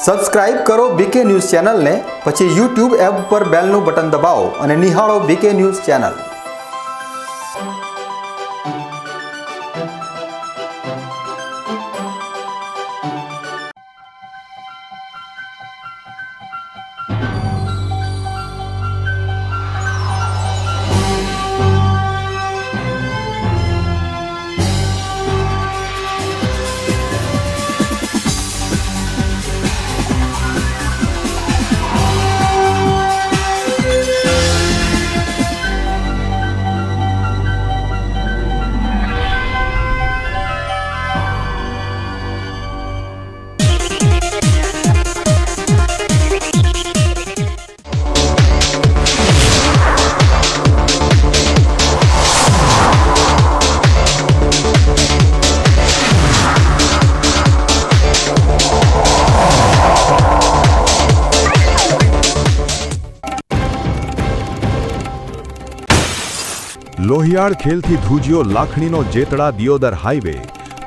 Subscribe કરો બીકે news ચેનલને, પછી યુટ્યુબ એપ પર બેલનું બટન દબાવો અને નિહાળો બીકે ન્યૂઝ ચેનલ। લોહિયાળ ખેલથી ધ્રુજ્યો લાખણીનો જેતડા દિયોદર હાઈવે।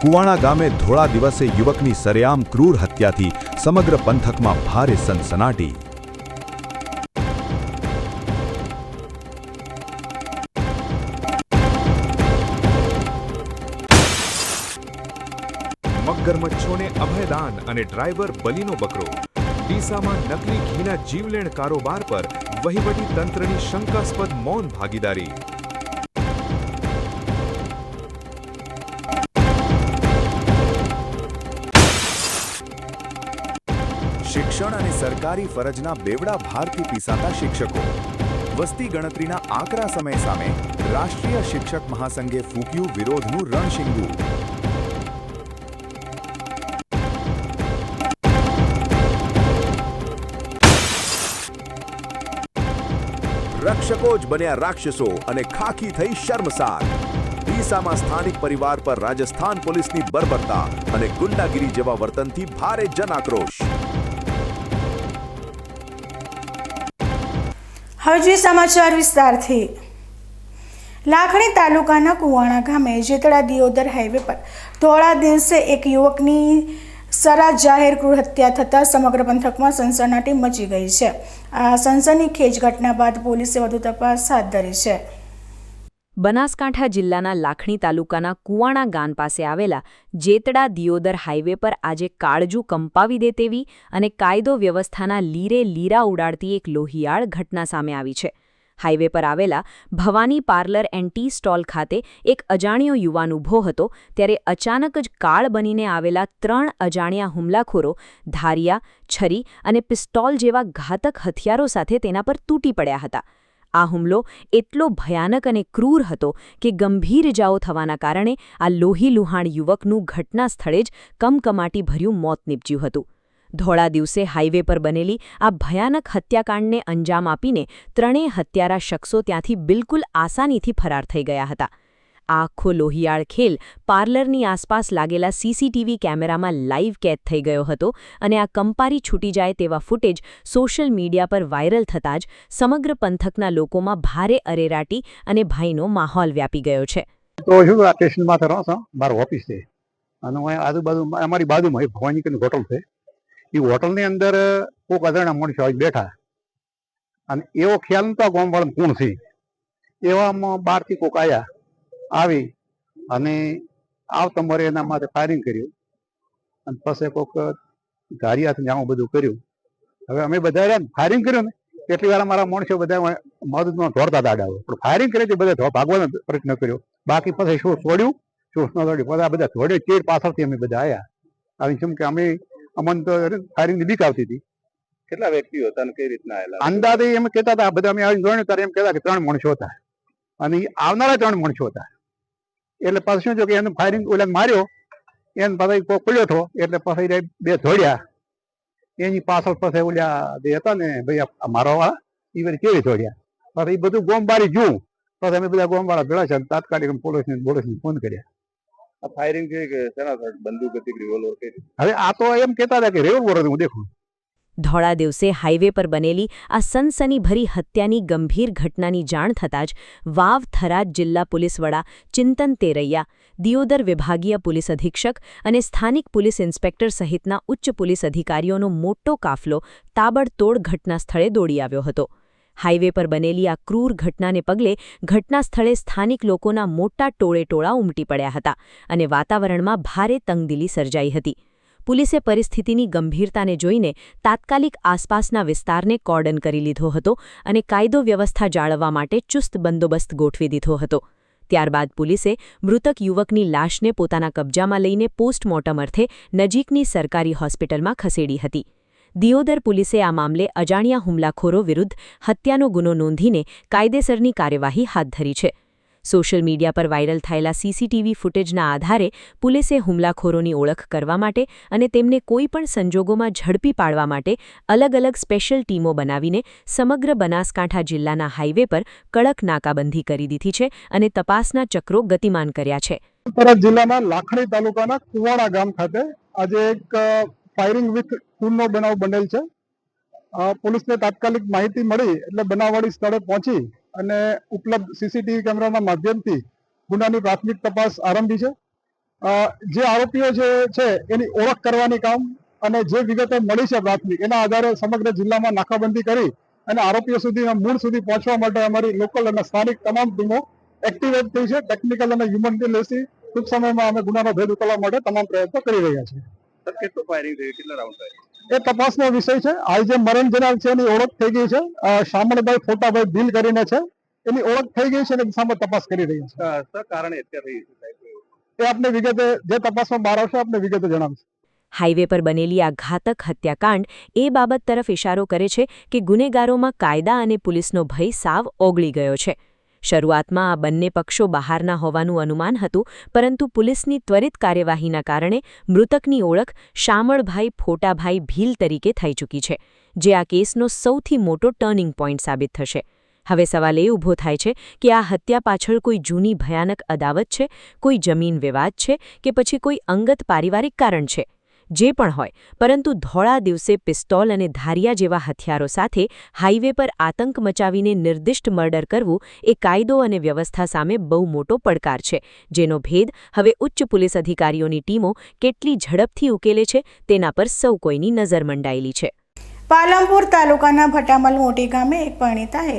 કુવાણા ગામે ધોળા દિવસે યુવકની સરેઆમ ક્રૂર હત્યાથી સમગ્ર પંથકમાં ભારે સનસનાટી। મગરમચ્છોને અભયદાન અને ડ્રાઈવર બલીનો બકરો। ડીસામાં નકલી ઘીના જીવલેણ કારોબાર પર વહીવટી તંત્રની શંકાસ્પદ મૌન ભાગીદારી। શિક્ષણ અને સરકારી ફરજના બેવડા ભારથી પીસાતા શિક્ષકો। વસ્તી ગણતરીના આકરા સમય સામે રાષ્ટ્રીય શિક્ષક મહાસંઘે ફૂંક્યું વિરોધનું રણશીંગું। રક્ષકો જ બન્યા રાક્ષસો અને ખાખી થઈ શર્મસાર। ડીસામાં સ્થાનિક પરિવાર પર રાજસ્થાન પોલીસની બર્બરતા અને ગુંડાગીરી જેવા વર્તનથી ભારે જન આક્રોશ। હવે જોઈએ સમાચાર વિસ્તારથી। લાખણી તાલુકાના કુવાણા ગામે જેતડા દિયોદર હાઈવે પર ધોળા દિવસે એક યુવકની સરા જાહેર ક્રૂર હત્યા થતાં સમગ્ર પંથકમાં સનસનાટી મચી ગઈ છે। આ સનસનીખેજ ઘટના બાદ પોલીસે વધુ તપાસ હાથ ધરી છે। બનાસકાંઠા જિલ્લાના લાખણી તાલુકાના કુવાણા ગામ પાસે આવેલા જેતડા દિયોદર હાઈવે પર આજે કાળજું કંપાવી દે તેવી અને કાયદો વ્યવસ્થાના લીરે લીરા ઉડાડતી એક લોહિયાળ ઘટના સામે આવી છે। હાઈવે પર આવેલા Bhavani parlour and tea stall ખાતે એક અજાણ્યો યુવાન ઊભો હતો ત્યારે અચાનક જ કાળ બનીને આવેલા 3 અજાણ્યા હુમલાખોરો ધારિયા, છરી અને પિસ્તોલ જેવા ઘાતક હથિયારો સાથે તેના પર તૂટી પડ્યા હતા। આ હુમલો એટલો ભયાનક અને ક્રૂર હતો કે ગંભીર ઇજાઓ થવાના કારણે આ લોહીલુહાણ યુવકનું ઘટના સ્થળે જ કમકમાટી ભર્યું મોત નીપજ્યું હતું। ધોળા દિવસે હાઈવે પર બનેલી આ ભયાનક હત્યાકાંડને અંજામ આપીને 3 હત્યારા શખ્સો ત્યાંથી બિલકુલ આસાનીથી ફરાર થઈ ગયા હતા। આ આખો લોહિયાળ ખેલ પાર્લરની આસપાસ લાગેલા સીસીટીવી કેમેરામાં લાઈવ કેદ થઈ ગયો હતો અને આ કંપારી છૂટી જાય તેવા ફૂટેજ સોશિયલ મીડિયા પર વાયરલ થતાં જ સમગ્ર પંથકના લોકોમાં ભારે અરેરાટી અને ભયનો માહોલ વ્યાપી ગયો છે। તો શું આ સ્ટેશનમાં રહો છો, મારો ઓફિસ છે અને આજુબાજુ અમારી બાજુમાં એક ભવાની કરીને હોટલ છે। એ હોટલની અંદર કોઈક અજાણ્યા માણસો આવી બેઠા અને એવો ખ્યાલ નતો ગામવાળાને કોણ છે। એવામાં બહારથી કોઈક આવી અને આવતા મરે એના માથે ફાયરિંગ કર્યું અને પછી કોઈક ધારિયાથી આવું બધું કર્યું। હવે અમે બધા ફાયરિંગ કર્યું ને એટલી વાર મારા માણસો બધા મદદમાં દોડતા દાડાઓ પણ ફાયરિંગ કરી બધા ભાગવાનો પ્રયત્ન કર્યો। બાકી પછી શું છોડ્યું, શું ન છોડ્યું, પછી આ બધા છોડ્યું ચેડ પાછળથી અમે બધા આવી જેમ કે અમે અમને તો ફાયરિંગની બીક આવતી હતી। કેટલા વ્યક્તિઓ હતા અને કઈ રીતના આવેલા અંદાજે એમ કહેતા હતા, બધા અમે આવીને જોયું ત્યારે એમ કહેતા કે 3 માણસો હતા અને આવનારા 3 માણસો હતા। એટલે પછી શું કે એને ફાયરિંગ ઓલા માર્યો એને પછી કોઈ પડ્યો હતો એટલે પછી 2 ધોડ્યા એની પાછળ પછી ઓલા જે હતા ને ભાઈ મારો વાળા એ બધી કેવી ધોડ્યા પછી એ બધું ગોમ બારી જોયું પછી અમે બધા ગોમ વાળા ભેળા છે તાત્કાલિક પોલીસને ફોન કર્યા। ફાયરિંગ છે કે શેના બંદૂક હતી, રિવોલ્વર કઈ? હવે આ તો એમ કહેતા હતા કે રિવોલ્વર હતું, હું દેખું ધોળા દિવસે હાઈવે પર બનેલી આ સનસનીભરી હત્યાની ગંભીર ઘટનાની જાણ થતાં જ વાવ થરાદ જિલ્લા પોલીસ વડા ચિંતન તેરૈયા, દિયોદર વિભાગીય પોલીસ અધિક્ષક અને સ્થાનિક પોલીસ ઇન્સ્પેક્ટર સહિતના ઉચ્ચ પોલીસ અધિકારીઓનો મોટો કાફલો તાબડતોડ ઘટના સ્થળે દોડી આવ્યો હતો. હાઈવે પર બનેલી આ ક્રૂર ઘટનાને પગલે ઘટના સ્થળે સ્થાનિક લોકોના મોટા ટોળેટોળા ઉમટી પડ્યા હતા અને વાતાવરણમાં ભારે તંગદિલી સર્જાઈ હતી. પોલીસે પરિસ્થિતિની ગંભીરતાને જોઈને તાત્કાલિક આસપાસના વિસ્તારને કોર્ડન કરી લીધો હતો અને કાયદો વ્યવસ્થા જાળવવા માટે ચુસ્ત બંદોબસ્ત ગોઠવી દીધો હતો. ત્યારબાદ પોલીસે મૃતક યુવકની લાશને પોતાના કબજામાં લઈને પોસ્ટમોર્ટમ અર્થે નજીકની સરકારી હોસ્પિટલમાં ખસેડી હતી. દિયોદર પોલીસે આ મામલે અજાણ્યા હુમલાખોરો વિરુદ્ધ હત્યાનો ગુનો નોંધીને કાયદેસરની કાર્યવાહી હાથ ધરી છે. સોશિયલ મીડિયા પર વાયરલ થયેલા સીસીટીવી ફૂટેજના આધારે પોલીસે હુમલાખોરોની ઓળખ કરવા માટે અને તેમને કોઈપણ સંજોગોમાં ઝડપી પાડવા માટે અલગ અલગ સ્પેશિયલ ટીમો બનાવીને સમગ્ર બનાસકાંઠા જિલ્લાના હાઈવે પર કડક નાકાબંધી કરી દીધી છે અને તપાસના ચક્રો ગતિમાન કર્યા છે. થરાદ જિલ્લાના લાખણી તાલુકાના કુવાણા ગામ ખાતે આજે એક ફાયરિંગ વિથ ખૂનનો બનાવ બનેલ છે. પોલીસને તાત્કાલિક માહિતી મળી એટલે બનાવવાળી સ્થળે પહોંચી અને ઉપલબ્ધ સીસીટીવી કેમેરાના માધ્યમથી ગુનાની પ્રાથમિક તપાસ આરંભી છે. જે આરોપીઓ છે એની ઓળખ કરવાની કામ અને જે વિગતો મળી છે પ્રાથમિક એના આધારે સમગ્ર જિલ્લામાં નાકાબંધી કરી અને આરોપીઓ સુધી મૂળ સુધી પહોંચવા માટે અમારી લોકલ અને સ્થાનિક તમામ ટીમો એક્ટિવેટ થઈ છે. ટેકનિકલ અને હ્યુમન ઇન્ટેલિજન્સથી ટૂંક સમયમાં અમે ગુનાનો ભેદ ઉકેલવા માટે તમામ પ્રયત્નો કરી રહ્યા છીએ. કેટલું ફાયરિંગ થયું, કેટલા રાઉન્ડ થયા? એ તપાસનો વિષય છે. હાલ જે મરણ જનાર છે એની ઓળખ થઈ ગઈ છે. શામળભાઈ ફોટાભાઈ ભીલ કરીને છે, એની ઓળખ થઈ ગઈ છે અને દિશામાં તપાસ કરી રહી છે. સર, કારણે હત્યા થઈ છે એ આપને વિગતે જે તપાસમાં બહાર આવશે આપને વિગતે જણાવશે. હાઈવે પર બનેલી આ ઘાતક હત્યાકાંડ એ બાબત તરફ ઇશારો કરે છે કે ગુનેગારોમાં કાયદા અને પોલીસનો ભય સાવ ઓગળી ગયો છે. શરૂઆતમાં આ બંને પક્ષો બહારના હોવાનું અનુમાન હતું, પરંતુ પોલીસની ત્વરિત કાર્યવાહીના કારણે મૃતકની ઓળખ શામળભાઈ ફોટાભાઈ ભીલ તરીકે થઈ ચૂકી છે, જે આ કેસનો સૌથી મોટો ટર્નિંગ પોઈન્ટ સાબિત થશે. હવે સવાલ એ ઊભો થાય છે કે આ હત્યા પાછળ કોઈ જૂની ભયાનક અદાવત છે, કોઈ જમીન વિવાદ છે કે પછી કોઈ અંગત પારિવારિક કારણ છે. જે પણ હોય, પરંતુ ધોળા દિવસે પિસ્તોલ અને ધારિયા જેવા હથિયારો સાથે હાઈવે પર આતંક મચાવીને નિર્દિષ્ટ મર્ડર કરવું એ કાયદો અને વ્યવસ્થા સામે બહુ મોટો પડકાર છે, જેનો ભેદ હવે ઉચ્ચ પોલીસ અધિકારીઓની ટીમો કેટલી ઝડપથી ઉકેલે છે તેના પર સૌ કોઈની નજર મંડાયેલી છે. પાલનપુર તાલુકાના ભટામલ મોટી ગામે એક પરિણીતાએ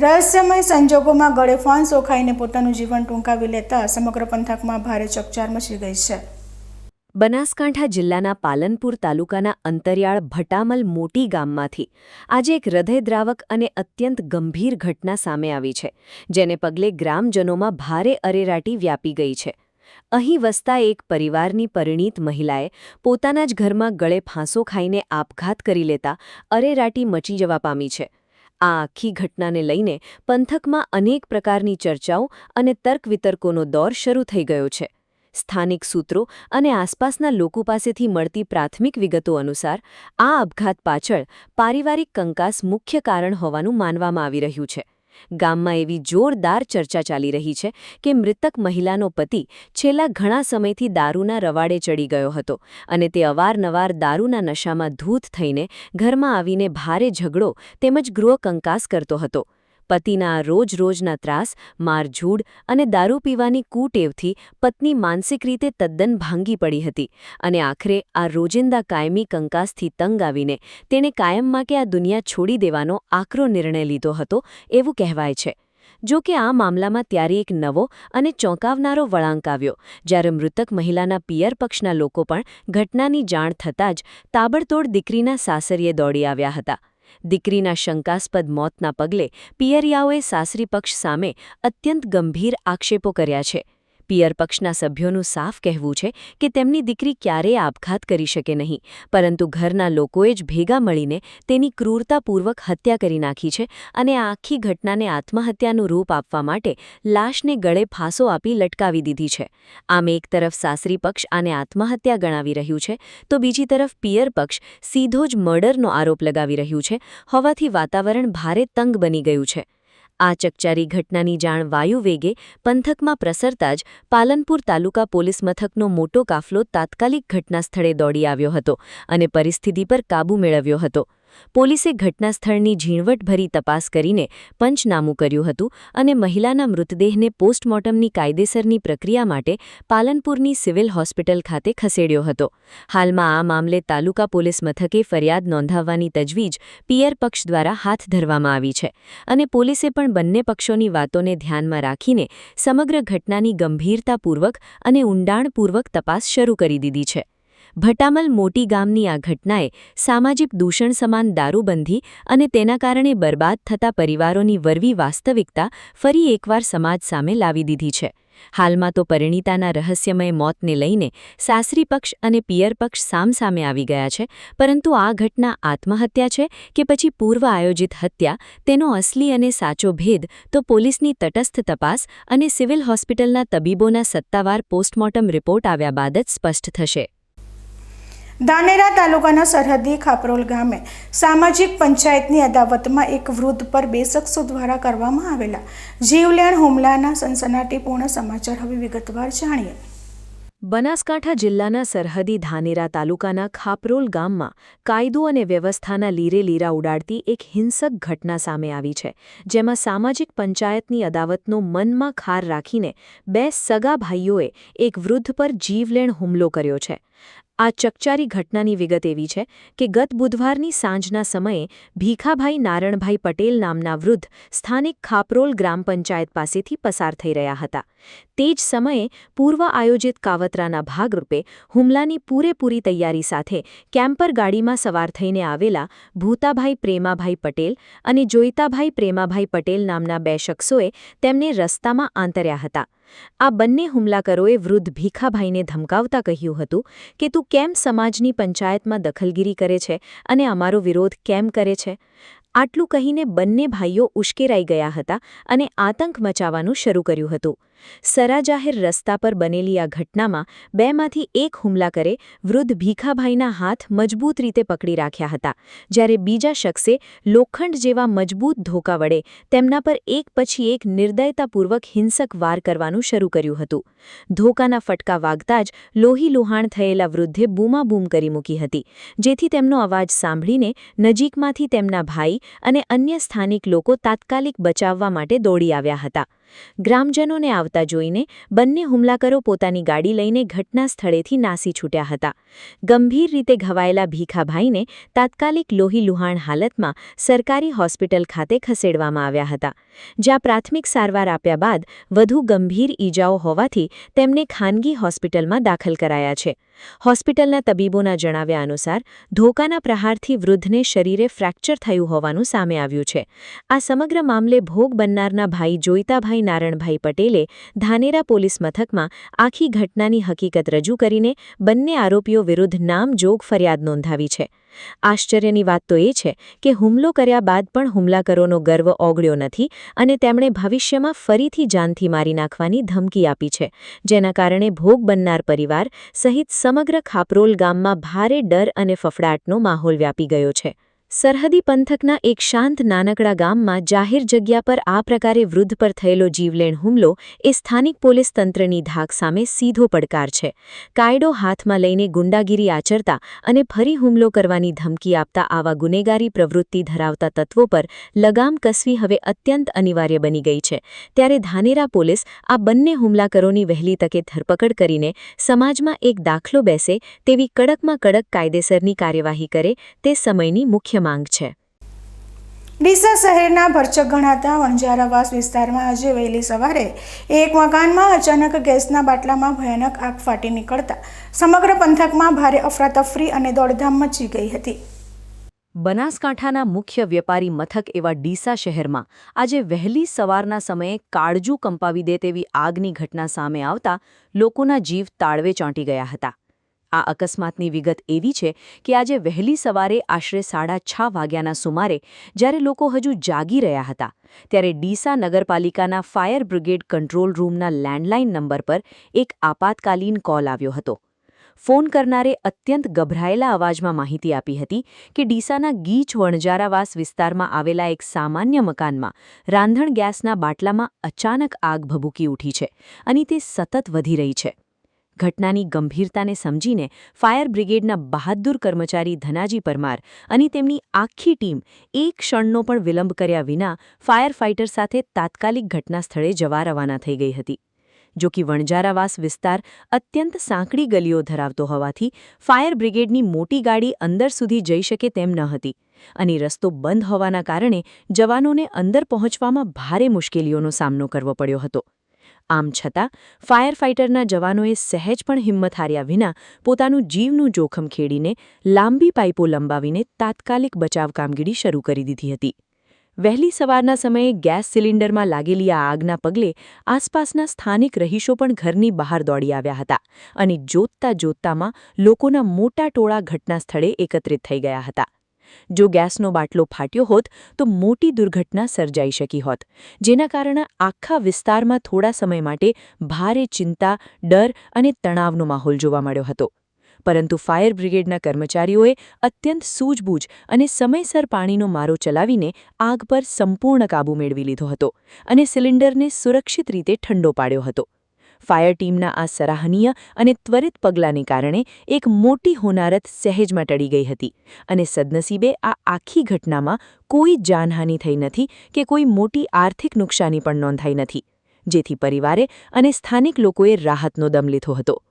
રહસ્યમય સંજોગોમાં ગળે ફાંસો ખાઈને પોતાનું જીવન ટૂંકાવી લેતા સમગ્ર પંથકમાં ભારે ચકચાર મચી ગઈ છે. બનાસકાંઠા જિલ્લાના પાલનપુર તાલુકાના અંતરિયાળ ભટામલ મોટી ગામમાંથી આજે એક હૃદયદ્રાવક અને અત્યંત ગંભીર ઘટના સામે આવી છે, જેને પગલે ગ્રામજનોમાં ભારે અરેરાટી વ્યાપી ગઈ છે. અહીં વસતા એક પરિવારની પરિણીત મહિલાએ પોતાના જ ઘરમાં ગળે ફાંસો ખાઈને આપઘાત કરી લેતા અરેરાટી મચી જવા પામી છે. આ આખી ઘટનાને લઈને પંથકમાં અનેક પ્રકારની ચર્ચાઓ અને તર્ક વિતર્કોનો દોર શરૂ થઈ ગયો છે. સ્થાનિક સૂત્રો અને આસપાસના લોકો પાસેથી મળતી પ્રાથમિક વિગતો અનુસાર આ આપઘાત પાછળ પારિવારિક કંકાસ મુખ્ય કારણ હોવાનું માનવામાં આવી રહ્યું છે. ગામમાં એવી જોરદાર ચર્ચા ચાલી રહી છે કે મૃતક મહિલાનો પતિ છેલ્લા ઘણા સમયથી દારૂના રવાડે ચડી ગયો હતો અને તે અવારનવાર દારૂના નશામાં ધૂત થઈને ઘરમાં આવીને ભારે ઝઘડો તેમજ ગૃહ કંકાસ કરતો હતો. પતિના રોજ-રોજના ત્રાસ, મારઝૂડ અને દારૂ પીવાની કૂટેવથી પત્ની માનસિક રીતે તદ્દન ભાંગી પડી હતી અને આખરે આ રોજિંદા કાયમી કંકાસથી તંગ આવીને તેણે કાયમ માટે આ દુનિયા છોડી દેવાનો આકરો નિર્ણય લીધો હતો એવું કહેવાય છે. જો કે આ મામલામાં ત્યારે એક નવો અને ચોંકાવનારો વળાંક આવ્યો, જ્યારે મૃતક મહિલાના પિયર પક્ષના લોકો પણ ઘટનાની જાણ થતાં જ તાબડતોડ દીકરીના સાસરીએ દોડી આવ્યા હતા. દીકરીના શંકાસ્પદ મોતના પગલે પિયરિયાઓએ સાસરી પક્ષ સામે અત્યંત ગંભીર આક્ષેપો કર્યા છે. પિયર પક્ષના સભ્યોનું સાફ કહેવું છે કે તેમની દીકરી ક્યારેય આપઘાત કરી શકે નહીં, પરંતુ ઘરના લોકોએ જ ભેગા મળીને તેની ક્રૂરતાપૂર્વક હત્યા કરી નાખી છે અને આ આખી ઘટનાને આત્મહત્યાનું રૂપ આપવા માટે લાશને ગળે ફાંસો આપી લટકાવી દીધી છે. આમ એક તરફ સાસરી પક્ષ આને આત્મહત્યા ગણાવી રહ્યું છે, તો બીજી તરફ પિયર પક્ષ સીધો જ મર્ડરનો આરોપ લગાવી રહ્યું છે, હોવાથી વાતાવરણ ભારે તંગ બની ગયું છે. આ ચકચારી ઘટનાની જાણ વાયુવેગે પંથકમાં પ્રસરતા જ પાલનપુર તાલુકા પોલીસ મથકનો મોટો કાફલો તાત્કાલિક ઘટનાસ્થળે દોડી આવ્યો હતો અને પરિસ્થિતિ પર કાબૂ મેળવ્યો હતો. પોલીસે ઘટનાસ્થળની ઝીણવટભરી તપાસ કરીને પંચનામું કર્યું હતું અને મહિલાના મૃતદેહને પોસ્ટમોર્ટમની કાયદેસરની પ્રક્રિયા માટે પાલનપુરની સિવિલ હોસ્પિટલ ખાતે ખસેડ્યો હતો. હાલમાં આ મામલે તાલુકા પોલીસ મથકે ફરિયાદ નોંધાવવાની તજવીજ પિયર પક્ષ દ્વારા હાથ ધરવામાં આવી છે અને પોલીસે પણ બંને પક્ષોની વાતોને ધ્યાનમાં રાખીને સમગ્ર ઘટનાની ગંભીરતાપૂર્વક અને ઊંડાણપૂર્વક તપાસ શરૂ કરી દીધી છે. ભટામલ મોટી ગામની આ ઘટનાએ સામાજિક દૂષણ સમાન દારૂબંધી અને તેના કારણે બરબાદ થતા પરિવારોની વરવી વાસ્તવિકતા ફરી એકવાર સમાજ સામે લાવી દીધી છે. હાલમાં તો પરિણીતાના રહસ્યમય મોતને લઈને સાસરી પક્ષ અને પિયર પક્ષ સામસામે આવી ગયા છે, પરંતુ આ ઘટના આત્મહત્યા છે કે પછી પૂર્વ આયોજિત હત્યા તેનો અસલી અને સાચો ભેદ તો પોલીસની તટસ્થ તપાસ અને સિવિલ હોસ્પિટલના તબીબોના સત્તાવાર પોસ્ટમોર્ટમ રિપોર્ટ આવ્યા બાદ જ સ્પષ્ટ થશે. ધાનેરા તાલુકાના સરહદી ખાપરોલ ગામે સામાજિક પંચાયતની અદાવતમાં એક વૃદ્ધ પર બે શખ્સો દ્વારા કરવામાં આવેલા જીવલેણ હુમલાના સનસનાટીપૂર્ણ સમાચાર હવે વિગતવાર જાણીએ. બનાસકાંઠા જિલ્લાના સરહદી ધાનેરા તાલુકાના ખાપરોલ ગામમાં કાયદો અને વ્યવસ્થાના લીરે લીરા ઉડાડતી એક હિંસક ઘટના સામે આવી છે, જેમાં સામાજિક પંચાયતની અદાવતનો મનમાં ખાર રાખીને બે સગા ભાઈઓએ એક વૃદ્ધ પર જીવલેણ હુમલો કર્યો છે. આ ચકચારી ઘટનાની વિગત એવી છે કે ગત બુધવારની સાંજના સમયે ભીખાભાઈ નારણભાઈ પટેલ નામના વૃદ્ધ સ્થાનિક ખાપરોલ ગ્રામ પંચાયત પાસેથી પસાર થઈ રહ્યા હતા. તે જ સમયે પૂર્વ આયોજિત કાવતરાના ભાગરૂપે હુમલાની પૂરેપૂરી તૈયારી સાથે કેમ્પર ગાડીમાં સવાર થઈને આવેલા ભૂતાભાઈ પ્રેમાભાઈ પટેલ અને જોઈતાભાઈ પ્રેમાભાઈ પટેલ નામના બે શખ્સોએ તેમને રસ્તામાં આંતર્યા હતા. આ બંને હુમલાખોરોએ વૃદ્ધ ભીખાભાઈને ધમકાવતા કહ્યું હતું કે તું કેમ સમાજની પંચાયતમાં દખલગીરી કરે છે અને અમારો વિરોધ કેમ કરે છે. આટલું કહીને બંને ભાઈઓ ઉશ્કેરાઈ ગયા હતા અને આતંક મચાવવાનું શરૂ કર્યું હતું. સરાજાહેર રસ્તા પર બનેલી આ ઘટનામાં બેમાંથી એક હુમલાખોરે વૃદ્ધ ભીખાભાઈના હાથ મજબૂત રીતે પકડી રાખ્યા હતા, જ્યારે બીજા શખ્સે લોખંડ જેવા મજબૂત ધોકા વડે તેમના પર એક પછી એક નિર્દયતાપૂર્વક હિંસક વાર કરવાનું શરૂ કર્યું હતું. ધોકાના ફટકા વાગતા જ લોહી લુહાણ થયેલા વૃદ્ધે બૂમાબૂમ કરી મૂકી હતી, જેથી તેમનો અવાજ સાંભળીને નજીકમાંથી તેમના ભાઈ અને અન્ય સ્થાનિક લોકો તાત્કાલિક બચાવવા માટે દોડી આવ્યા હતા. ગ્રામજનોને આવતા જોઈને બંને હુમલાખોરો પોતાની ગાડી લઈને ઘટના સ્થળેથી નાસી છૂટ્યા હતા. ગંભીર રીતે ઘવાયેલા ભીખાભાઈને તાત્કાલિક લોહી લુહાણ હાલતમાં સરકારી હોસ્પિટલ ખાતે ખસેડવામાં આવ્યા હતા, જ્યાં પ્રાથમિક સારવાર આપ્યા બાદ વધુ ગંભીર ઈજાઓ હોવાથી તેમને ખાનગી હોસ્પિટલમાં દાખલ કરાયા છે. હોસ્પિટલના તબીબોના જણાવ્યા અનુસાર ધોકાના પ્રહારથી વૃદ્ધને શરીરે ફ્રેક્ચર થયું હોવાનું સામે આવ્યું છે. આ સમગ્ર મામલે ભોગ બનનારના ભાઈ જોઈતાભાઈ નારણભાઈ પટેલે ધાનેરા પોલીસ મથકમાં આખી ઘટનાની હકીકત રજૂ કરીને બંને આરોપીઓ વિરુદ્ધ નામજોગ ફરિયાદ નોંધાવી છે. આશ્ચર્યની વાત તો એ છે કે હુમલો કર્યા બાદ પણ હુમલાખોરોનો ગર્વ ઓગળ્યો નથી અને તેમણે ભવિષ્યમાં ફરીથી જાનથી મારી નાખવાની ધમકી આપી છે, જેના કારણે ભોગ બનનાર પરિવાર સહિત સમગ્ર ખાપરોલ ગામમાં ભારે ડર અને ફફડાટનો માહોલ વ્યાપી ગયો છે. સરહદી પંથકના એક શાંત નાનકડા ગામમાં જાહેર જગ્યા પર આ પ્રકારે વૃદ્ધ પર થયેલો જીવલેણ હુમલો એ સ્થાનિક પોલીસ તંત્રની ધાક સામે સીધો પડકાર છે. કાયદો હાથમાં લઈને ગુંડાગીરી આચરતા અને ફરી હુમલો કરવાની ધમકી આપતા આવા ગુનેગારી પ્રવૃત્તિ ધરાવતા તત્વો પર લગામ કસવી હવે અત્યંત અનિવાર્ય બની ગઈ છે. ત્યારે ધાનેરા પોલીસ આ બંને હુમલાખોરોની વહેલી તકે ધરપકડ કરીને સમાજમાં એક દાખલો બેસે તેવી કડકમાં કડક કાયદેસરની કાર્યવાહી કરે તે સમયની મુખ્ય માંગ છે. ડીસા શહેરના ભરચક ગણાતા વણઝારાવાસ વિસ્તારમાં આજે વહેલી સવારે એક મકાનમાં અચાનક ગેસના બાટલામાં ભયાનક આગ ફાટી નીકળતા સમગ્ર પંથકમાં ભારે અફરાતફરી અને દોડધામ મચી ગઈ હતી. બનાસકાંઠાના મુખ્ય વેપારી મથક એવા ડીસા શહેરમાં આજે વહેલી સવારના સમયે કાળજું કંપાવી દે તેવી આગની ઘટના સામે આવતા લોકોના જીવ તાળવે ચોંટી ગયા હતા. આ અકસ્માતની વિગત એવી છે કે આજે વહેલી સવારે આશરે 6:30 વાગ્યાના સુમારે જ્યારે લોકો હજુ જાગી રહ્યા હતા ત્યારે ડીસા નગરપાલિકાના ફાયર બ્રિગેડ કંટ્રોલ રૂમના લેન્ડલાઇન નંબર પર એક આપાતકાલીન કોલ આવ્યો હતો. ફોન કરનારે અત્યંત ગભરાયેલા અવાજમાં માહિતી આપી હતી કે ડીસાના ગીચ વણજારાવાસ વિસ્તારમાં આવેલા એક સામાન્ય મકાનમાં રાંધણ ગેસના બાટલામાં અચાનક આગ ભભૂકી ઉઠી છે અને તે સતત વધી રહી છે. ઘટનાની ગંભીરતાને સમજીને ફાયર બ્રિગેડના બહાદુર કર્મચારી ધનાજી પરમાર અને તેમની આખી ટીમ એક ક્ષણનો પણ વિલંબ કર્યા વિના ફાયર ફાઇટર સાથે તાત્કાલિક ઘટના સ્થળે જવા રવાના થઈ ગઈ હતી. જો કે વણજારાવાસ વિસ્તાર અત્યંત સાંકડી ગલીઓ ધરાવતો હોવાથી ફાયર બ્રિગેડની મોટી ગાડી અંદર સુધી જઈ શકે તેમ ન હતી અને રસ્તો બંધ હોવાના કારણે જવાનોને અંદર પહોંચવામાં ભારે મુશ્કેલીઓનો સામનો કરવો પડ્યો હતો. આમ છતાં ફાયર ફાઇટરના જવાનોએ સહેજ પણ હિંમત હાર્યા વિના પોતાનું જીવનું જોખમ ખેડીને લાંબી પાઇપો લંબાવીને તાત્કાલિક બચાવ કામગીરી શરૂ કરી દીધી હતી. વહેલી સવારના સમયે ગેસ સિલિન્ડરમાં લાગેલી આ આગના પગલે આસપાસના સ્થાનિક રહીશો પણ ઘરની બહાર દોડી આવ્યા હતા અને જોતતામાં લોકોના મોટા ટોળા ઘટના સ્થળે એકત્રિત થઈ ગયા હતા. જો ગેસનો બાટલો ફાટ્યો હોત તો મોટી દુર્ઘટના સર્જાઈ શકી હોત, જેના કારણે આખા વિસ્તારમાં થોડા સમય માટે ભારે ચિંતા, ડર અને તણાવનો માહોલ જોવા મળ્યો હતો. પરંતુ ફાયર બ્રિગેડના કર્મચારીઓએ અત્યંત સૂઝબૂઝ અને સમયસર પાણીનો મારો ચલાવીને આગ પર સંપૂર્ણ કાબૂ મેળવી લીધો હતો અને સિલિન્ડરને સુરક્ષિત રીતે ઠંડો પાડ્યો હતો. ફાયર ટીમના આ સરાહનીય અને ત્વરિત પગલાંને કારણે એક મોટી હોનારત સહેજમાં ટળી ગઈ હતી અને સદનસીબે આ આખી ઘટનામાં કોઈ જાનહાનિ થઈ નથી કે કોઈ મોટી આર્થિક નુકસાની પણ નોંધાઈ નથી, જેથી પરિવારે અને સ્થાનિક લોકોએ રાહતનો દમ લીધો હતો.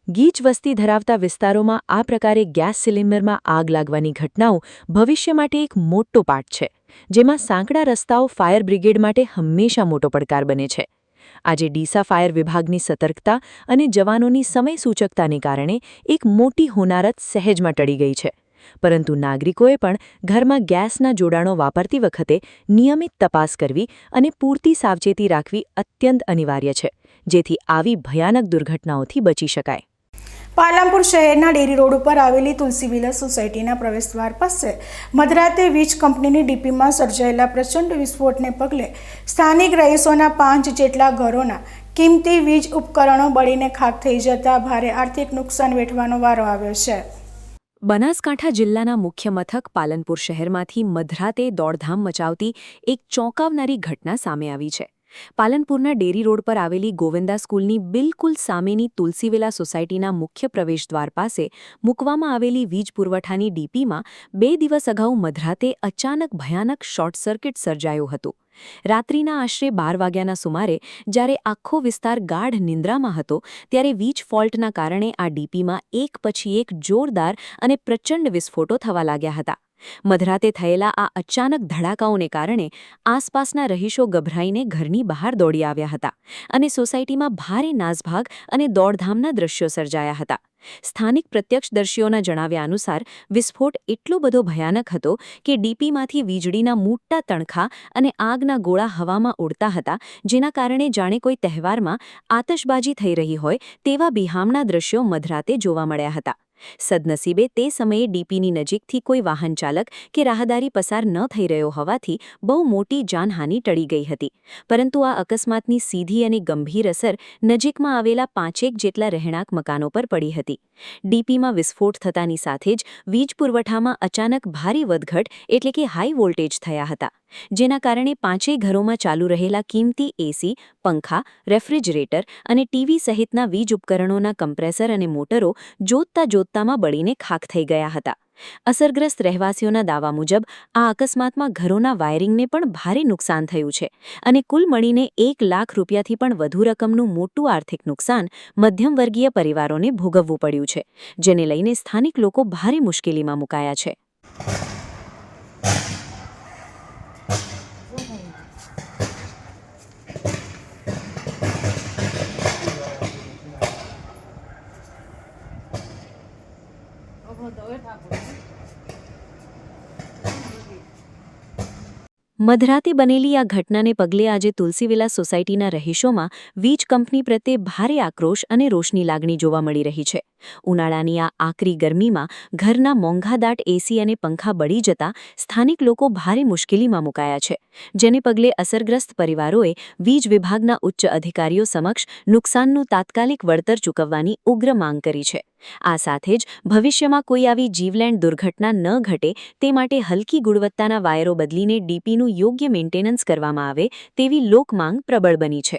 ગીચ વસ્તી ધરાવતા વિસ્તારોમાં આ પ્રકારે ગેસ સિલિન્ડરમાં આગ લાગવાની ઘટનાઓ ભવિષ્ય માટે એક મોટો પાઠ છે, જેમાં સાંકડા રસ્તાઓ ફાયર બ્રિગેડ માટે હંમેશા મોટો પડકાર બને છે. આજે ડીસા ફાયર વિભાગની સતર્કતા અને જવાનોની સમયસૂચકતાને કારણે એક મોટી હોનારત સહેજમાં ટળી ગઈ છે, પરંતુ નાગરિકોએ પણ ઘરમાં ગેસના જોડાણો વાપરતી વખતે નિયમિત તપાસ કરવી અને પૂરતી સાવચેતી રાખવી અત્યંત અનિવાર્ય છે, જેથી આવી ભયાનક દુર્ઘટનાઓથી બચી શકાય. પાલનપુર શહેરના ડેરી રોડ ઉપર આવેલી તુલસી વિલાસ સોસાયટીના પ્રવેશદ્વાર પાસે મધરાતે વીજ કંપનીની ડીપીમાં સર્જાયેલા પ્રચંડ વિસ્ફોટને પગલે સ્થાનિક રહીશોના 5 જેટલા ઘરોના કિંમતી વીજ ઉપકરણો બળીને ખાખ થઈ જતા ભારે આર્થિક નુકસાન વેઠવાનો વારો આવ્યો છે. બનાસકાંઠા જિલ્લાના મુખ્ય મથક પાલનપુર શહેરમાંથી મધરાતે દોડધામ મચાવતી એક ચોંકાવનારી ઘટના સામે આવી છે. પાલનપુરના ડેરી રોડ પર આવેલી ગોવિંદા સ્કૂલની બિલકુલ સામેની તુલસીવિલા સોસાયટીના મુખ્ય પ્રવેશદ્વાર પાસે મૂકવામાં આવેલી વીજ પુરવઠાની ડીપીમાં 2 દિવસ અગાઉ મધરાતે અચાનક ભયાનક શોર્ટ સર્કિટ સર્જાયો હતો. રાત્રિના આશરે 12 વાગ્યાના સુમારે જ્યારે આખો વિસ્તાર ગાઢ નિંદ્રામાં હતો ત્યારે વીજ ફોલ્ટના કારણે આ ડીપીમાં એક પછી એક જોરદાર અને પ્રચંડ વિસ્ફોટો થવા લાગ્યા હતા. મધરાતે થયેલા આ અચાનક ધડાકાઓને કારણે આસપાસના રહીશો ગભરાઈને ઘરની બહાર દોડી આવ્યા હતા અને સોસાયટીમાં ભારે નાસભાગ અને દોડધામના દ્રશ્યો સર્જાયા હતા. સ્થાનિક પ્રત્યક્ષદર્શીઓના જણાવ્યા અનુસાર વિસ્ફોટ એટલો બધો ભયાનક હતો કે ડીપીમાંથી વીજળીના મોટા તણખા અને આગના ગોળા હવામાં ઉડતા હતા, જેના કારણે જાણે કોઈ તહેવારમાં આતશબાજી થઈ રહી હોય તેવા બિહામણા દ્રશ્યો મધરાતે જોવા મળ્યા હતા. સદનસીબે તે સમયે ડીપીની નજીકથી કોઈ વાહન ચાલક કે રાહદારી પસાર ન થઈ રહ્યો હોવાથી બહુ મોટી જાનહાનિ ટળી ગઈ હતી, પરંતુ આ અકસ્માતની સીધી અને ગંભીર અસર નજીકમાં આવેલા 5 જેટલા રહેણાંક મકાનો પર પડી હતી. ડીપીમાં વિસ્ફોટ થતાની સાથે જ વીજ પુરવઠામાં અચાનક ભારે વધઘટ એટલે કે હાઈ વોલ્ટેજ થયા હતા, જેના કારણે 5 ઘરોમાં ચાલુ રહેલા કિંમતી એસી, પંખા, રેફ્રિજરેટર અને ટીવી સહિતના વીજ ઉપકરણોના કમ્પ્રેસર અને મોટરો જોતતામાં બળીને ખાખ થઈ ગયા હતા. અસરગ્રસ્ત રહેવાસીઓના દાવા મુજબ આ અકસ્માતમાં ઘરોના વાયરિંગને પણ ભારે નુકસાન થયું છે અને કુલ મળીને 1 લાખ રૂપિયાથી પણ વધુ રકમનું મોટું આર્થિક નુકસાન મધ્યમવર્ગીય પરિવારોને ભોગવવું પડ્યું છે, જેને લઈને સ્થાનિક લોકો ભારે મુશ્કેલીમાં મુકાયા છે. મધરાતે બનેલી આ ઘટનાને પગલે આજે તુલસીવિલા સોસાયટીના રહીશોમાં વીજ કંપની પ્રત્યે ભારે આક્રોશ અને રોષની લાગણી જોવા મળી રહી છે. ઉનાળાની આ આકરી ગરમીમાં ઘરના મોંઘાદાટ એસી અને પંખા બળી જતા સ્થાનિક લોકો ભારે મુશ્કેલીમાં મુકાયા છે, જેને પગલે અસરગ્રસ્ત પરિવારોએ વીજ વિભાગના ઉચ્ચ અધિકારીઓ સમક્ષ નુકસાનનું તાત્કાલિક વળતર ચૂકવવાની ઉગ્ર માંગ કરી છે. આ સાથે જ ભવિષ્યમાં કોઈ આવી જીવલેણ દુર્ઘટના ન ઘટે તે માટે હલકી ગુણવત્તાના વાયરો બદલીને ડીપીનું યોગ્ય મેન્ટેનન્સ કરવામાં આવે તેવી લોકમાંગ પ્રબળ બની છે.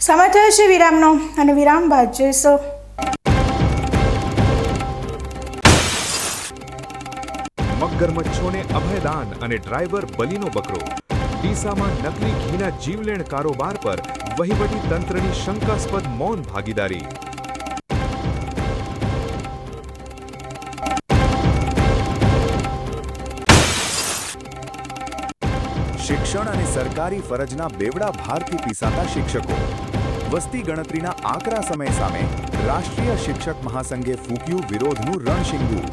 સમય થયો છે વિરામનો અને વિરામ બાદ જોઈશું મગરમચ્છોને અભયદાન અને ડ્રાઈવર બલીનો બકરો. ડીસામાં નકલી ઘીના જીવલેણ કારોબાર પર વહીવટી તંત્રની શંકાસ્પદ મૌન ભાગીદારી. શિક્ષણ અને સરકારી ફરજના બેવડા ભારથી પીસાતા શિક્ષકો. વસ્તી ગણતરીના આકરા સમય સામે રાષ્ટ્રીય શિક્ષક મહાસંઘે ફૂંક્યું વિરોધનું રણશીંગું.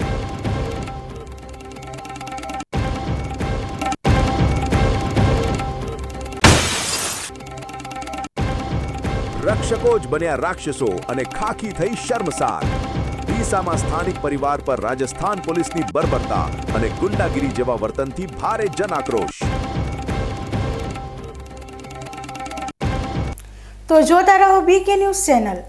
રક્ષકો જ બન્યા રાક્ષસો અને ખાખી થઈ શર્મસાર. ડીસામાં સ્થાનિક પરિવાર પર રાજસ્થાન પોલીસની બર્બરતા અને ગુંડાગીરી જેવા વર્તનથી ભારે જનાક્રોશ. તો જોતા રહો બીકે ન્યૂઝ ચેનલ.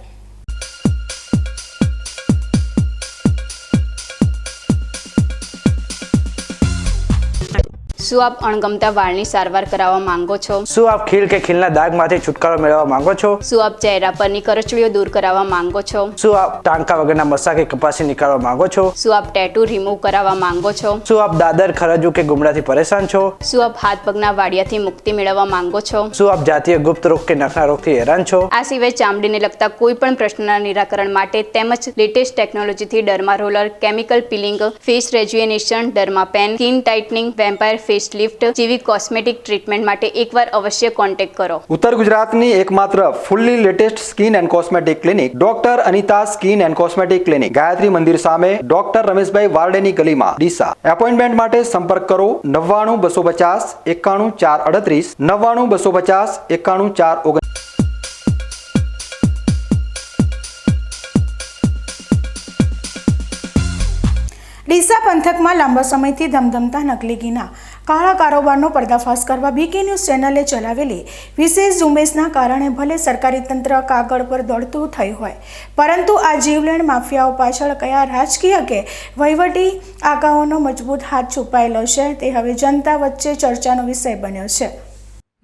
શું આપ અણગમતા વાળની સારવાર કરાવવા માંગો છો? શું આપ ખીલ કે ખીલના દાગમાંથી છુટકારો મેળવવા માંગો છો? શું આપ ચહેરા પરની કરચલીઓ દૂર કરાવવા માંગો છો? શું આપ ટાંકા વગરના મસા કે કપાસી નીકાળવા માંગો છો? શું આપ ટેટુ રિમૂવ કરાવવા માંગો છો? શું આપ દાદર, ખરજુ કે ગુમડાથી પરેશાન છો? શું આપ હાથ પગના વાડિયાથી મુક્તિ મેળવવા માંગો છો? શું આપ જાતીય ગુપ્ત રોગ કે નખના રોગથી હેરાન છો? આ સિવાય ચામડીને લગતા કોઈ પણ પ્રશ્નના નિરાકરણ માટે તેમજ લેટેસ્ટ ટેકનોલોજીથી derma roller, chemical peeling, face rejuvenation, derma pen, skin tightening, vampire face lift જેવી કોસ્મેટિક ટ્રીટમેન્ટ માટે એકવાર અવશ્ય કોન્ટેક્ટ કરો. ઉત્તર ગુજરાતની એકમાત્ર fully latest skin and cosmetic clinic doctor Anita skin and cosmetic clinic, Gayatri Mandir સામે, ડોક્ટર રમેશભાઈ વારડેની ગલીમાં, ડીસા. એપોઇન્ટમેન્ટ માટે સંપર્ક કરો 99 250 91 438, 99 250 91 439. ડીસા પંથકમાં લાંબા સમયથી ધમધમતા નકલી ઘીના કાળા કારોબારનો પર્દાફાશ કરવા બીકે ન્યૂઝ ચેનલે ચલાવેલી વિશેષ ઝુંબેશના કારણે ભલે સરકારી તંત્ર કાગળ પર દોડતું થયું હોય, પરંતુ આ જીવલેણ માફિયાઓ પાછળ કયા રાજકીય કે વહીવટી આગાઓનો મજબૂત હાથ છુપાયેલો છે તે હવે જનતા વચ્ચે ચર્ચાનો વિષય બન્યો છે.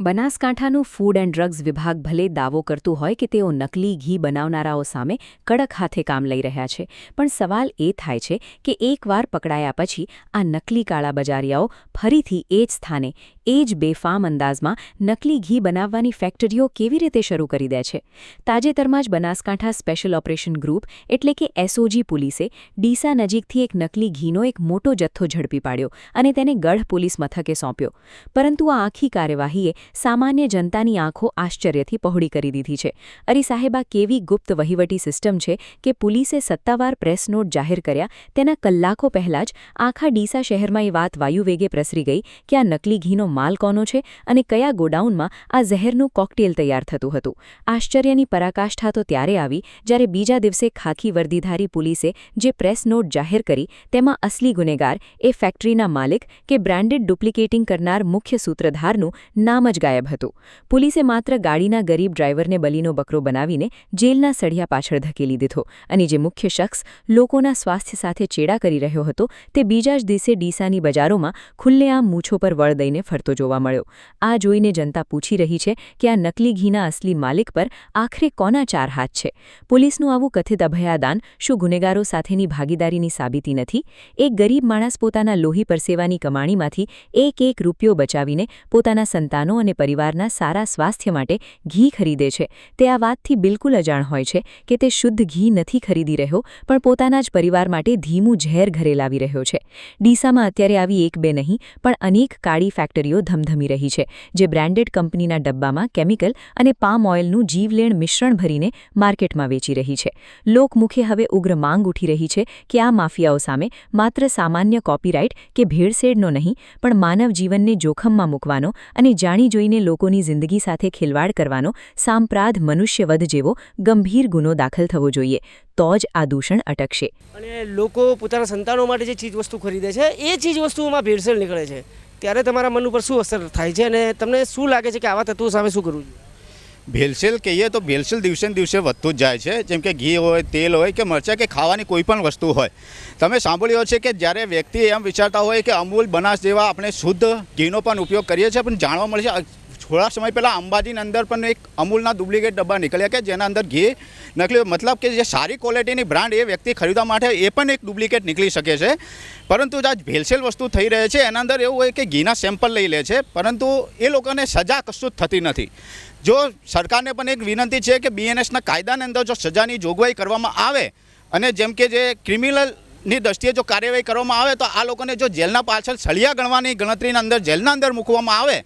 બનાસકાંઠાનું ફૂડ એન્ડ ડ્રગ્સ વિભાગ ભલે દાવો કરતું હોય કે તેઓ નકલી ઘી બનાવનારાઓ સામે કડક હાથે કામ લઈ રહ્યા છે, પણ સવાલ એ થાય છે કે એકવાર પકડાયા પછી આ નકલી કાળાબજારિયાઓ ફરીથી એ જ સ્થાને એ જ બેફામ અંદાજમાં નકલી ઘી બનાવવાની ફેક્ટરીઓ કેવી રીતે શરૂ કરી દે છે. તાજેતરમાં જ બનાસકાંઠા સ્પેશિયલ ઓપરેશન ગ્રુપ એટલે કે એસઓજી પોલીસે ડીસા નજીકથી એક નકલી ઘીનો એક મોટો જથ્થો ઝડપી પાડ્યો અને તેને ગઢ પોલીસ મથકે સોંપ્યો. પરંતુ આ આખી કાર્યવાહીએ સામાન્ય જનતાની આંખો આશ્ચર્યથી પહોળી કરી દીધી છે. અરે સાહેબ, આ કેવી ગુપ્ત વહીવટી સિસ્ટમ છે કે પોલીસે સત્તાવાર પ્રેસ નોટ જાહેર કર્યા તેના કલાકો પહેલા જ આખા ડીસા શહેરમાં એ વાત વાયુવેગે પ્રસરી ગઈ કે આ નકલી ઘીનો માલ કોનો છે અને કયા ગોડાઉનમાં આ ઝહેરનું કોકટેલ તૈયાર થતું હતું. આશ્ચર્યની પરાકાષ્ઠા તો ત્યારે આવી જ્યારે બીજા દિવસે ખાખી વર્દીધારી પોલીસે જે પ્રેસ નોટ જાહેર કરી તેમાં અસલી ગુનેગાર એ ફેક્ટરીના માલિક કે બ્રાન્ડેડ ડુપ્લિકેટિંગ કરનાર મુખ્ય સૂત્રધારનું નામ જ ગાયબ હતું. પોલીસે માત્ર ગાડીના ગરીબ ડ્રાઈવરને બલીનો બકરો બનાવીને જેલના સળિયા પાછળ ધકેલી દીધો અને જે મુખ્ય શખ્સ લોકોના સ્વાસ્થ્ય સાથે ચેડા કરી રહ્યો હતો તે બીજા જ દિવસે ડીસાની બજારોમાં ખુલ્લેઆમ મૂછો પર વળ દઈને ફરતો જોવા મળ્યો. આ જોઈને જનતા પૂછી રહી છે કે આ નકલી ઘીના અસલી માલિક પર આખરે કોના ચાર હાથ છે. પોલીસનું આવું કથિત અભયાદાન શું ગુનેગારો સાથેની ભાગીદારીની સાબિતી નથી? એક ગરીબ માણસ પોતાના લોહી પરસેવાની કમાણીમાંથી એક રૂપિયો બચાવીને પોતાના સંતાનો અને પરિવારના સારા સ્વાસ્થ્ય માટે ઘી ખરીદે છે. તે આ વાતથી બિલકુલ અજાણ હોય છે કે તે શુદ્ધ ઘી નથી ખરીદી રહ્યો, પણ પોતાના જ પરિવાર માટે ધીમું ઝેર ઘરે લાવી રહ્યો છે. ડીસામાં અત્યારે આવી એક બે નહીં પણ અનેક કાળી ફેક્ટરીઓ ધમધમી રહી છે, જે બ્રાન્ડેડ કંપનીના ડબ્બામાં કેમિકલ અને પામ ઓઇલનું જીવલેણ મિશ્રણ ભરીને માર્કેટમાં વેચી રહી છે. લોકમુખે હવે ઉગ્ર માંગ ઉઠી રહી છે કે આ માફિયાઓ સામે માત્ર સામાન્ય કોપીરાઇટ કે ભેળસેળનો નહીં પણ માનવ જીવનને જોખમમાં મૂકવાનો અને જાણી જોઈને લોકોની જિંદગી સાથે ખેલવાડ કરવાનો સાંપ્રાધ મનુષ્યવધ જેવો ગંભીર ગુનો દાખલ થવો જોઈએ, તો જ આ દૂષણ અટકશે. અને લોકો પોતાના સંતાનો માટે જે ચીજવસ્તુ ખરીદે છે એ ચીજવસ્તુઓમાં ભેળસેળ નીકળે છે, ત્યારે તમારા મન ઉપર શું અસર થાય છે અને તમને શું લાગે છે કે આવા તત્વો સામે શું કરવું જોઈએ? ભેળસેળ કહીએ તો ભેળસેળ દિવસે ને દિવસે વધતું જ જાય છે. જેમ કે ઘી હોય, તેલ હોય કે મરચાં કે ખાવાની કોઈ પણ વસ્તુ હોય. તમે સાંભળ્યો છે કે જ્યારે વ્યક્તિ એમ વિચારતા હોય કે અમૂલ, બનાસ જેવા આપણે શુદ્ધ ઘીનો પણ ઉપયોગ કરીએ છીએ, પણ જાણવા મળે છે થોડા સમય પહેલાં અંબાજીની અંદર પણ એક અમૂલના ડુપ્લિકેટ ડબ્બા નીકળ્યા કે જેના અંદર ઘી નકલી, મતલબ કે જે સારી ક્વોલિટીની બ્રાન્ડ એ વ્યક્તિ ખરીદવા માટે એ પણ એક ડુપ્લિકેટ નીકળી શકે છે. પરંતુ આ ભેળસેળ વસ્તુ થઈ રહે છે એના અંદર એવું હોય કે ઘીના સેમ્પલ લઈ લે છે, પરંતુ એ લોકોને સજા કશું જ થતી નથી. જો સરકારને પણ એક વિનંતી છે કે BNSના કાયદાની અંદર જો સજાની જોગવાઈ કરવામાં આવે અને જેમ કે જે ક્રિમિનલની દ્રષ્ટિએ જો કાર્યવાહી કરવામાં આવે તો આ લોકોને જો જેલના પાછળ સળિયા ગણવાની ગણતરીના અંદર જેલના અંદર મૂકવામાં આવે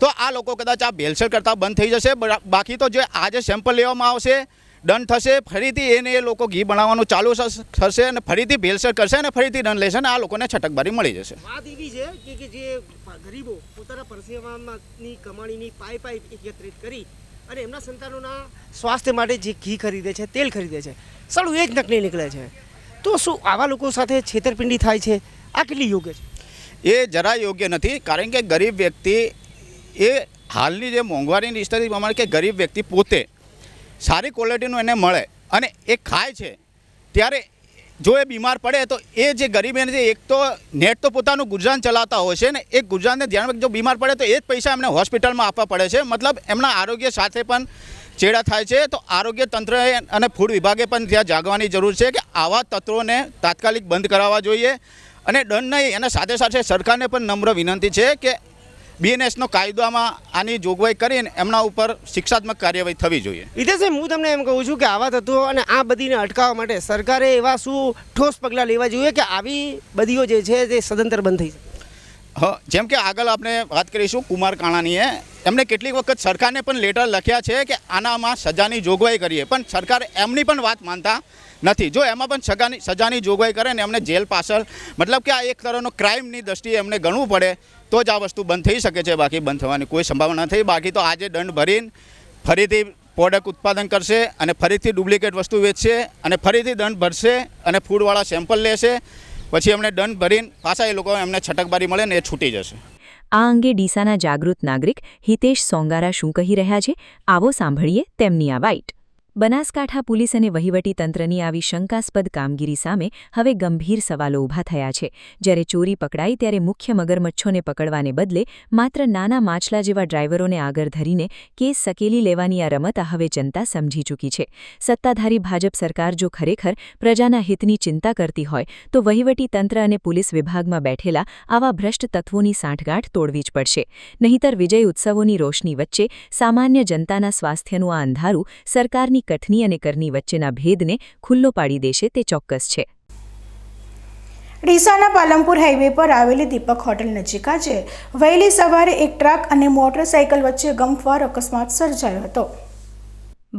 તો આ લોકો કદાચ આ ભેળસેળ કરતાં બંધ થઈ જશે. બાકી તો જે આજે સેમ્પલ લેવામાં આવશે, દંડ થશે, ફરીથી એને એ લોકો ઘી બનાવવાનું ચાલુ થશે અને ફરીથી ભેળસેળ કરશે અને ફરીથી દંડ લેશે અને આ લોકોને છટકબારી મળી જશે. વાત એવી છે કે જે ગરીબો પોતાના પરસેવાની કમાણીની પાઈ એકત્રિત કરી અને એમના સંતાનોના સ્વાસ્થ્ય માટે જે ઘી ખરીદે છે, તેલ ખરીદે છે, સળું એ જ નકલી નીકળે છે, તો શું આવા લોકો સાથે છેતરપિંડી થાય છે? આ કેટલી યોગ્ય છે? એ જરા યોગ્ય નથી. કારણ કે ગરીબ વ્યક્તિ એ હાલની જે મોંઘવારીની સ્થિતિ પ્રમાણે કે ગરીબ વ્યક્તિ પોતે સારી ક્વોલિટીનું એને મળે અને એ ખાય છે, ત્યારે જો એ બીમાર પડે તો એ જે ગરીબ એને એક તો નેટ તો પોતાનું ગુજરાન ચલાવતા હોય છે ને એ ગુજરાનને ધ્યાનમાં જો બીમાર પડે તો એ જ પૈસા એમને હોસ્પિટલમાં આપવા પડે છે. મતલબ એમના આરોગ્ય સાથે પણ ચેડા થાય છે. તો આરોગ્ય તંત્ર અને ફૂડ વિભાગે પણ ત્યાં જાગવાની જરૂર છે કે આવા તત્વોને તાત્કાલિક બંધ કરાવવા જોઈએ અને દંડ નહીં. અને સાથે સાથે સરકારને પણ નમ્ર વિનંતી છે કે BNSનો કાયદામાં આની જોગવાઈ કરીને એમના ઉપર શિક્ષાત્મક કાર્યવાહી થવી જોઈએ. હિતેશભાઈ, હું તમને એમ કહું છું કે આવા તત્વો અને આ બધીને અટકાવવા માટે સરકારે એવા શું ઠોસ પગલાં લેવા જોઈએ કે આવી બદીઓ જે છે તે સદંતર બંધ થઈ શકે? હા, જેમ કે આગળ આપણે વાત કરીશું કુમાર કાણાનીએ, એમણે કેટલીક વખત સરકારને પણ લેટર લખ્યા છે કે આનામાં સજાની જોગવાઈ કરીએ, પણ સરકાર એમની પણ વાત માનતા નથી. જો એમાં પણ સજાની જોગવાઈ કરે ને એમને જેલ પાછળ, મતલબ કે આ એક તરહનો ક્રાઇમની દ્રષ્ટિએ એમને ગણવું પડે તો જ આ વસ્તુ બંધ થઈ શકે છે. બાકી બંધ થવાની કોઈ સંભાવના નથી. બાકી તો આજે દંડ ભરીને ફરીથી પ્રોડક્ટ ઉત્પાદન કરશે અને ફરીથી ડુપ્લિકેટ વસ્તુ વેચશે અને ફરીથી દંડ ભરશે અને ફૂડવાળા સેમ્પલ લેશે, પછી એમને દંડ ભરીને પાછા એ લોકો એમને છટકબારી મળે ને એ છૂટી જશે. આ અંગે ડીસાના જાગૃત નાગરિક હિતેશ સોંગારા શું કહી રહ્યા છે, આવો સાંભળીએ તેમની આ વાઇટ. બનાસકાંઠા પોલીસ અને વહીવટી તંત્રની આવી શંકાસ્પદ કામગીરી સામે હવે ગંભીર સવાલો ઊભા થયા છે. જ્યારે ચોરી પકડાઈ ત્યારે મુખ્ય મગરમચ્છોને પકડવાને બદલે માત્ર નાના માછલા જેવા ડ્રાઈવરોને આગળ ધરીને કેસ સકેલી લેવાની આ રમત હવે જનતા સમજી ચૂકી છે. સત્તાધારી ભાજપ સરકાર જો ખરેખર પ્રજાના હિતની ચિંતા કરતી હોય તો વહીવટી તંત્ર અને પોલીસ વિભાગમાં બેઠેલા આવા ભ્રષ્ટ તત્વોની સાંઠગાંઠ તોડવી જ પડશે. નહીંતર વિજય ઉત્સવોની રોશની વચ્ચે સામાન્ય જનતાના સ્વાસ્થ્યનું આ અંધારું સરકારની કથની અને કરની વચ્ચેના ભેદને ખુલ્લો પાડી દેશે તે ચોક્કસ છે. ડીસાના પાલનપુર હાઈવે પર આવેલી દીપક હોટલ નજીક આજે વહેલી સવારે એક ટ્રક અને મોટરસાઇકલ વચ્ચે ગમખ્વાર અકસ્માત સર્જાયો હતો.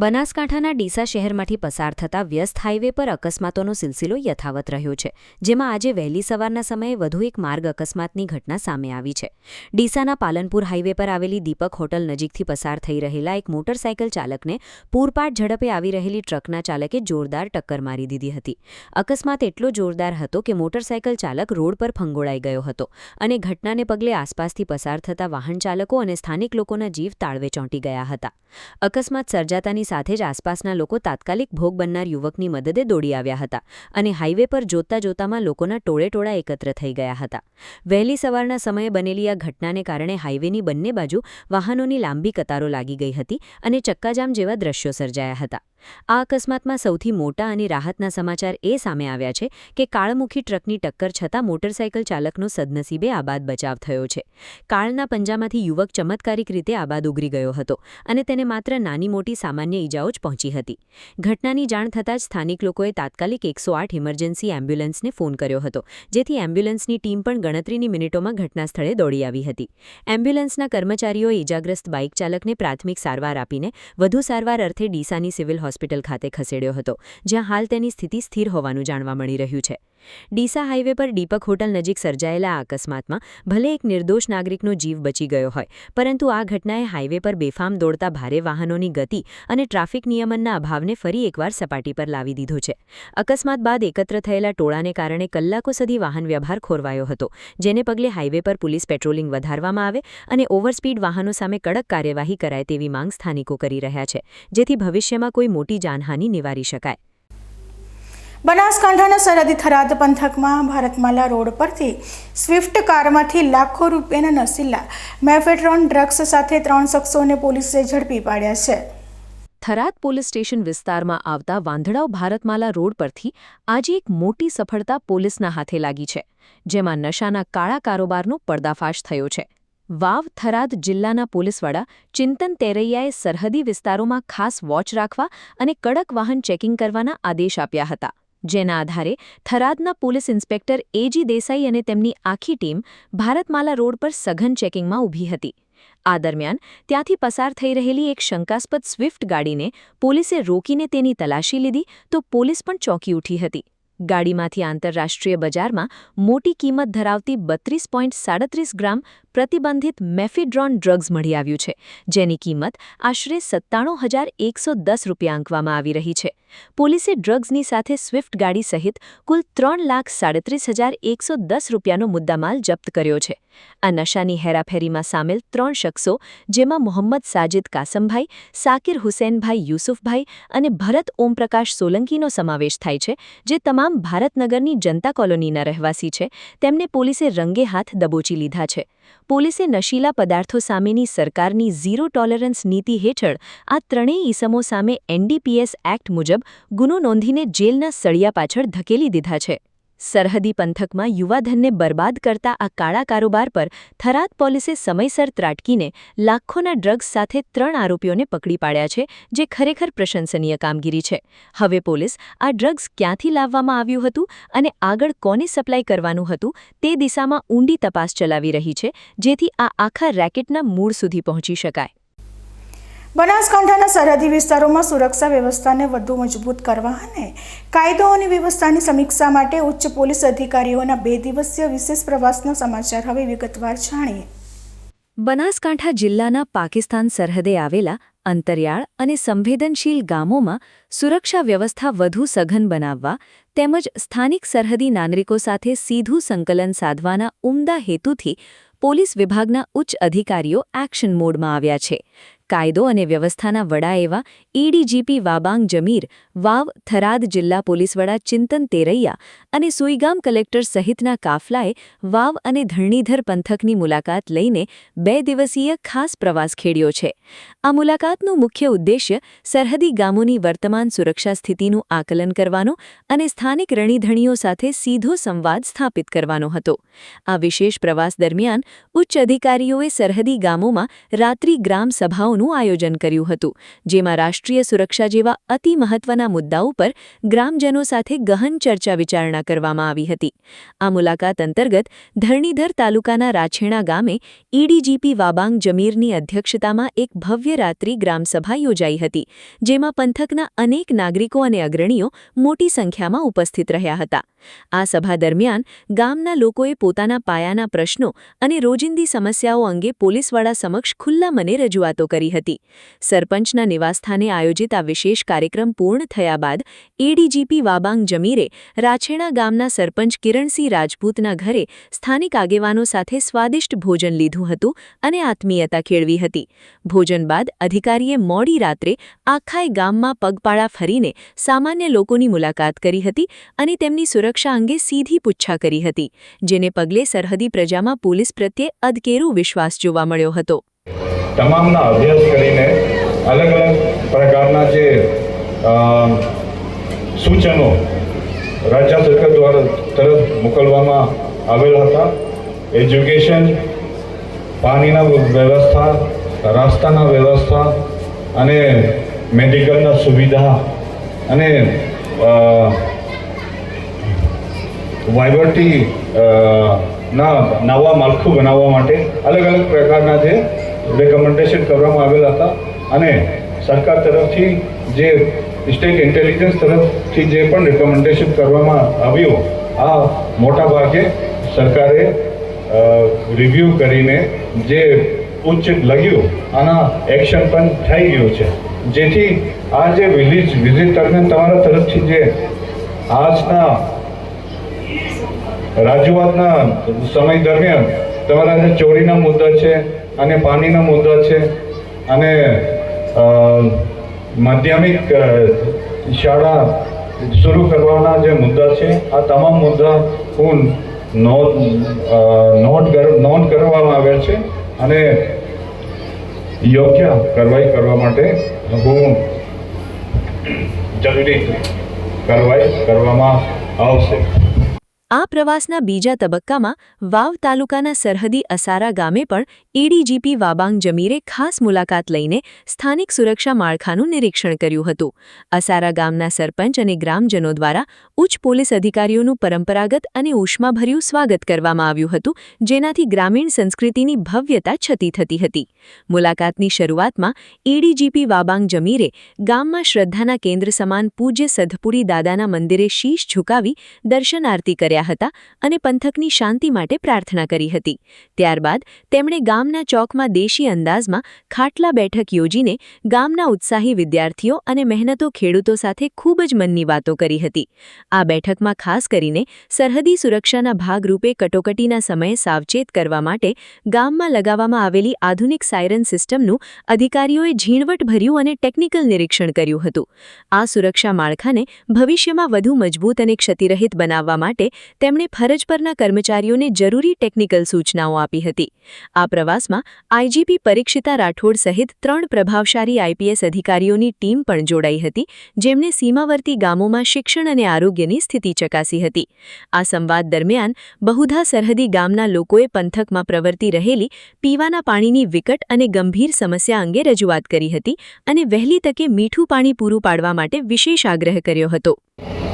બનાસકાંઠાના ડીસા શહેરમાંથી પસાર થતા વ્યસ્ત હાઈવે પર અકસ્માતોનો સિલસિલો યથાવત રહ્યો છે, જેમાં આજે વહેલી સવારના સમયે વધુ એક માર્ગ અકસ્માતની ઘટના સામે આવી છે. ડીસાના પાલનપુર હાઈવે પર આવેલી દીપક હોટલ નજીકથી પસાર થઈ રહેલા એક મોટરસાઇકલ ચાલકને પૂરપાટ ઝડપે આવી રહેલી ટ્રકના ચાલકે જોરદાર ટક્કર મારી દીધી હતી. અકસ્માત એટલો જોરદાર હતો કે મોટરસાઇકલ ચાલક રોડ પર ફંગોળાઈ ગયો હતો અને ઘટનાને પગલે આસપાસથી પસાર થતા વાહન ચાલકો અને સ્થાનિક લોકોના જીવ તાળવે ચોંટી ગયા હતા. અકસ્માત સર્જાતાની સાથે જ આસપાસના લોકો તાત્કાલિક ભોગ બનનાર યુવકની મદદે દોડી આવ્યા હતા અને હાઈવે પર જોતામાં લોકોના ટોળે એકત્ર થઈ ગયા હતા. વહેલી સવારના સમયે બનેલી આ ઘટનાને કારણે હાઈવેની બંને બાજુ વાહનોની લાંબી કતારો લાગી ગઈ હતી અને ચક્કાજામ જેવા દ્રશ્યો સર્જાયા હતા. આ અકસ્માતમાં સૌથી મોટા અને રાહતના સમાચાર એ સામે આવ્યા છે કે કાળમુખી ટ્રકની ટક્કર છતાં મોટરસાઇકલ ચાલકનો સદનસીબે આબાદ બચાવ થયો છે. કાળના પંજામાંથી યુવક ચમત્કારિક રીતે આબાદ ઉગરી ગયો હતો અને તેને માત્ર નાની મોટી સામાન્ય ઈજાઓ જ પહોંચી હતી. ઘટનાની જાણ થતાં જ સ્થાનિક લોકોએ તાત્કાલિક 108 ઇમરજન્સી એમ્બ્યુલન્સને ફોન કર્યો હતો, જેથી એમ્બ્યુલન્સની ટીમ પણ ગણતરીની મિનિટોમાં ઘટના સ્થળે દોડી આવી હતી. એમ્બ્યુલન્સના કર્મચારીઓએ ઈજાગ્રસ્ત બાઇક ચાલકને પ્રાથમિક સારવાર આપીને વધુ સારવાર અર્થે ડીસાની સિવિલ હોસ્પિટલ ખાતે ખસેડ્યો હતો, જ્યાં હાલ તેની સ્થિતિ સ્થિર હોવાનું જાણવા મળી રહ્યું છે. ડીસા હાઈવે પર દીપક હોટલ નજીક સર્જાયેલા આ અકસ્માતમાં ભલે એક નિર્દોષ નાગરિકનો જીવ બચી ગયો હોય, પરંતુ આ ઘટનાએ હાઈવે પર બેફામ દોડતા ભારે વાહનોની ગતિ અને ટ્રાફિક નિયમનના અભાવને ફરી એકવાર સપાટી પર લાવી દીધો છે. અકસ્માત બાદ એકત્ર થયેલા ટોળાને કારણે કલાકો સુધી વાહન વ્યવહાર ખોરવાયો હતો, જેને પગલે હાઈવે પર પોલીસ પેટ્રોલિંગ વધારવામાં આવે અને ઓવરસ્પીડ વાહનો સામે કડક કાર્યવાહી કરાય તેવી માંગ સ્થાનિકો કરી રહ્યા છે, જેથી ભવિષ્યમાં કોઈ મોટી જાનહાનિ નિવારી શકાય. બનાસકાંઠાના સરહદી થરાદ પંથકમાં ભારતમાલા રોડ પરથી સ્વિફ્ટ કારમાંથી લાખો રૂપિયાના નશીલા મેફેડ્રોન ડ્રગ્સ સાથે 3 શખ્સોને પોલીસે ઝડપી પાડ્યા છે. થરાદ પોલીસ સ્ટેશન વિસ્તારમાં આવતા વાંધડાવ ભારતમાલા રોડ પરથી આજે એક મોટી સફળતા પોલીસના હાથે લાગી છે, જેમાં નશાના કાળા કારોબારનો પર્દાફાશ થયો છે. વાવ થરાદ જિલ્લાના પોલીસવડા ચિંતન તેરૈયાએ સરહદી વિસ્તારોમાં ખાસ વોચ રાખવા અને કડક વાહન ચેકિંગ કરવાના આદેશ આપ્યા હતા, જેના આધારે થરાદના પોલીસ ઇન્સ્પેક્ટર એજી દેસાઈ અને તેમની આખી ટીમ ભારતમાલા રોડ પર સઘન ચેકિંગમાં ઊભી હતી. આ દરમિયાન ત્યાંથી પસાર થઈ રહેલી એક શંકાસ્પદ સ્વિફ્ટ ગાડીને પોલીસે રોકીને તેની તલાશી લીધી તો પોલીસ પણ ચોંકી ઉઠી હતી. ગાડીમાંથી આંતરરાષ્ટ્રીય બજારમાં મોટી કિંમત ધરાવતી 32.37 ગ્રામ પ્રતિબંધિત મેફેડ્રોન ડ્રગ્સ મળી આવ્યું છે, જેની કિંમત આશરે 97,110 રૂપિયા આંકવામાં આવી રહી છે. પોલીસે ડ્રગ્સની સાથે સ્વિફ્ટ ગાડી સહિત કુલ 3,37,110 રૂપિયાનો મુદ્દામાલ જપ્ત કર્યો છે. આ નશાની હેરાફેરીમાં સામેલ 3 શખ્સો, જેમાં મોહમ્મદ સાજિદ કાસમભાઈ, સાકિર હુસૈનભાઈ યુસુફભાઈ અને ભરત ઓમપ્રકાશ સોલંકીનો સમાવેશ થાય છે, જે તમામ ભારતનગરની જનતા કોલોનીના રહેવાસી છે, તેમને પોલીસે રંગે હાથ દબોચી લીધા છે. પોલીસે નશીલા પદાર્થો સામેની સરકારની ઝીરો ટોલરન્સ નીતિ હેઠળ આ ત્રણેય ઈસમો સામે NDPS એક્ટ મુજબ ગુનો નોંધીને જેલના સળિયા પાછળ ધકેલી દીધા છે. સરહદી પંથકમાં યુવાધનને બરબાદ કરતા આ કાળા કારોબાર પર થરાદ પોલીસે સમયસર ત્રાટકીને લાખોના ડ્રગ્સ સાથે 3 આરોપીઓને પકડી પાડ્યા છે, જે ખરેખર પ્રશંસનીય કામગીરી છે. હવે પોલીસ આ ડ્રગ્સ ક્યાંથી લાવવામાં આવ્યું હતું અને આગળ કોને સપ્લાય કરવાનું હતું તે દિશામાં ઊંડી તપાસ ચલાવી રહી છે, જેથી આ આખા રેકેટના મૂળ સુધી પહોંચી શકાય. બનાસકાંઠાના સરહદી વિસ્તારોમાં સુરક્ષા વ્યવસ્થાને વધુ મજબૂત કરવા અને કાયદો અને વ્યવસ્થાની સમીક્ષા માટે ઉચ્ચ પોલીસ અધિકારીઓના 2 દિવસીય વિશેષ પ્રવાસના સમાચાર હવે વિગતવાર જાણીએ. બનાસકાંઠા જિલ્લાના પાકિસ્તાન સરહદે આવેલા અંતરિયાળ અને સંવેદનશીલ ગામોમાં સુરક્ષા વ્યવસ્થા વધુ સઘન બનાવવા તેમજ સ્થાનિક સરહદી નાગરિકો સાથે સીધું સંકલન સાધવાના ઉમદા હેતુથી પોલીસ વિભાગના ઉચ્ચ અધિકારીઓ એક્શન મોડમાં આવ્યા છે. કાયદો અને વ્યવસ્થાના વડા એવા એડીજીપી વાબાંગ જમીર, વાવ થરાદ જિલ્લા પોલીસ વડા ચિંતન તેરૈયા અને સુઈગામ કલેક્ટર સહિતના કાફલાએ વાવ અને ધરણીધર પંથકની મુલાકાત લઈને 2 દિવસીય ખાસ પ્રવાસ ખેડ્યો છે. આ મુલાકાતનું મુખ્ય ઉદ્દેશ્ય સરહદી ગામોની વર્તમાન સુરક્ષા સ્થિતિનું આકલન કરવાનો અને સ્થાનિક રણીધણીઓ સાથે સીધો સંવાદ સ્થાપિત કરવાનો હતો. આ વિશેષ પ્રવાસ દરમિયાન ઉચ્ચ અધિકારીઓએ સરહદી ગામોમાં રાત્રિ ગ્રામ સભાઓનું આયોજન કર્યું હતું, જેમાં રાષ્ટ્રીય સુરક્ષા જેવા અતિ મહત્વના મુદ્દાઓ પર ગ્રામજનો સાથે ગહન ચર્ચા વિચારણા કરવામાં આવી હતી. આ મુલાકાત અંતર્ગત ધરણીધર તાલુકાના રાછેણા ગામે એડીજીપી વાબાંગ જમીરની અધ્યક્ષતામાં એક ભવ્ય રાત્રિ ગ્રામસભા યોજાઈ હતી, જેમાં પંથકના અનેક નાગરિકો અને અગ્રણીઓ મોટી સંખ્યામાં ઉપસ્થિત રહ્યા હતા. આ સભા દરમિયાન ગામના લોકોએ પોતાના પાયાના પ્રશ્નો અને રોજિંદી સમસ્યાઓ અંગે પોલીસવાળા સમક્ષ ખુલ્લા મને રજૂઆતો કરી હતી. સરપંચના નિવાસસ્થાને આયોજિત આ વિશેષ કાર્યક્રમ પૂર્ણ થયા બાદ એડીજીપી વાબાંગ જમીરે રાછેણા ગામના સરપંચ કિરણસિંહ રાજપૂતના ઘરે સ્થાનિક આગેવાનો સાથે સ્વાદિષ્ટ ભોજન લીધું હતું અને આત્મીયતા કેળવી હતી. ભોજન બાદ અધિકારીએ મોડી રાત્રે આખાય ગામમાં પગપાળા ફરીને સામાન્ય લોકોની મુલાકાત કરી હતી અને તેમની સુરક્ષા અંગે સીધી પૂછા કરી હતી, જેને પગલે સરહદી પ્રજામાં પોલીસ પ્રત્યે અદકેરો વિશ્વાસ જોવા મળ્યો હતો. તમામના અભ્યાસ કરીને અલગ અલગ પ્રકારના જે સૂચનો રાજ્ય સરકાર દ્વારા તરફ મોકલવામાં આવેલા હતા. એજ્યુકેશન, પાણીના વ્યવસ્થા, રસ્તાના વ્યવસ્થા અને મેડિકલના સુવિધા અને વાયબર્ટી ના નવા માળખું બનાવવા માટે અલગ અલગ પ્રકારના જે રેકમેન્ડેશન કરવામાં આવેલા હતા અને સરકાર તરફથી જે સ્ટેટ ઇન્ટેલિજન્સ તરફથી જે પણ રેકમેન્ડેશન કરવામાં આવ્યું આ મોટા ભાગે સરકારે રિવ્યૂ કરીને જે ઉચ્ચ લગ્યું આના એક્શન પણ થઈ ગયું છે, જેથી આ જે વિલેજ વિઝિટ દરમિયાન તમારા તરફથી જે આજના રજૂઆતના સમય દરમિયાન તમારા જે ચોરીના મુદ્દા છે અને પાણીના મુદ્દા છે અને માધ્યમિક શાળા શરૂ કરવાના જે મુદ્દા છે, આ તમામ મુદ્દા હું નોંધ કરવામાં આવ્યા છે અને યોગ્ય કાર્યવાહી કરવા માટે હું જરૂરી કાર્યવાહી કરવામાં આવશે. આ પ્રવાસના બીજા તબક્કામાં વાવ તાલુકાના સરહદી અસારા ગામે પણ એડીજીપી વાબાંગ જમીરે ખાસ મુલાકાત લઈને સ્થાનિક સુરક્ષા માળખાનું નિરીક્ષણ કર્યું હતું. અસારા ગામના સરપંચ અને ગ્રામજનો દ્વારા ઉચ્ચ પોલીસ અધિકારીઓનું પરંપરાગત અને ઉષ્માભર્યું સ્વાગત કરવામાં આવ્યું હતું, જેનાથી ગ્રામીણ સંસ્કૃતિની ભવ્યતા છતી થતી હતી. મુલાકાતની શરૂઆતમાં એડીજીપી વાબાંગ જમીરે ગામમાં શ્રદ્ધાના કેન્દ્ર સમાન પૂજ્ય સધપુરી દાદાના મંદિરે શીશ ઝુકાવી દર્શન આરતી કર્યા હતા અને પંથકની શાંતિ માટે પ્રાર્થના કરી હતી. ત્યારબાદ તેમણે ગામના ચોકમાં દેશી અંદાજમાં ખાટલા બેઠક યોજીને ગામના ઉત્સાહી વિદ્યાર્થીઓ અને મહેનતો ખેડૂતો સાથે ખૂબ જ મનની વાતો કરી હતી. આ બેઠકમાં ખાસ કરીને સરહદી સુરક્ષાના ભાગરૂપે કટોકટીના સમયે સાવચેત કરવા માટે ગામમાં લગાવવામાં આવેલી આધુનિક સાયરન સિસ્ટમનું અધિકારીઓએ ઝીણવટભર્યું અને ટેકનિકલ નિરીક્ષણ કર્યું હતું. આ સુરક્ષા માળખાને ભવિષ્યમાં વધુ મજબૂત અને ક્ષતિરહિત બનાવવા માટે તેમણે ફરજ પરના કર્મચારીઓને જરૂરી ટેકનિકલ સૂચનાઓ આપી હતી. આ પ્રવાસમાં આઈજીપી પરીક્ષિતા રાઠોડ સહિત 3 પ્રભાવશાળી આઈપીએસ અધિકારીઓની ટીમ પણ જોડાઈ હતી, જેમણે સીમાવર્તી ગામોમાં શિક્ષણ અને આરોગ્યની સ્થિતિ ચકાસી હતી. આ સંવાદ દરમિયાન બહુધા સરહદી ગામના લોકોએ પંથકમાં પ્રવર્તી રહેલી પીવાના પાણીની વિકટ અને ગંભીર સમસ્યા અંગે રજૂઆત કરી હતી અને વહેલી તકે મીઠું પાણી પૂરું પાડવા માટે વિશેષ આગ્રહ કર્યો હતો.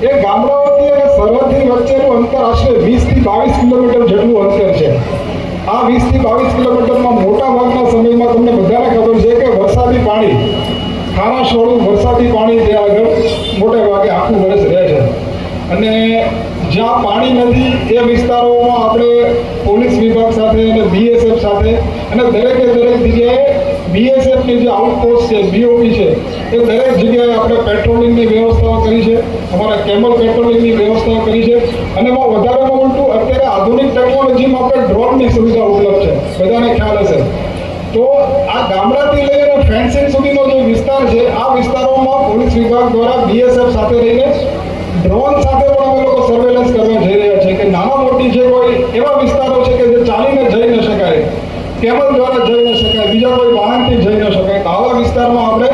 એ ગામડાઓથી અને સરહદની વચ્ચેનું અંતર આશરે 20 થી 22 કિલોમીટર જેટલું અંતર છે. આ 20 થી 22 કિલોમીટરમાં મોટા ભાગના સમયમાં તમને બધાને ખબર છે કે વરસાદી પાણી, ખારાશવાળું વરસાદી પાણી ત્યાં આગળ મોટે ભાગે આખું વર્ષ રહે છે. અને જ્યાં પાણી નથી એ વિસ્તારોમાં આપણે પોલીસ વિભાગ સાથે અને બીએસએફ સાથે અને દરેકે દરેક જગ્યાએ બીએસએફની જે આઉટપોસ્ટ છે, બીઓપી છે, એ દરેક જગ્યાએ આપણે પેટ્રોલિંગની વ્યવસ્થાઓ કરી છે, અમારા કેમલ પેટ્રોલિંગની વ્યવસ્થાઓ કરી છે. અને એમાં વધારેમાં ઉલટું અત્યારે આધુનિક ટેકનોલોજીમાં આપણે ડ્રોનની સુવિધા ઉપલબ્ધ છે, બધાને ખ્યાલ હશે. તો આ ગામડાથી લઈને ફેન્સિંગ સુધીનો જે વિસ્તાર છે, આ વિસ્તારોમાં પોલીસ વિભાગ દ્વારા બીએસએફ સાથે રહીને ડ્રોન સાથે પણ અમે લોકો સર્વેલન્સ કરવા જઈ રહ્યા છે કે નાના મોટી જે કોઈ એવા વિસ્તારો છે કે જે ચાલીને જઈ ન શકાય, કેમલ દ્વારા જઈ ન શકાય, બીજા કોઈ વાહનથી જઈ ન શકાય, તો આવા વિસ્તારમાં આપણે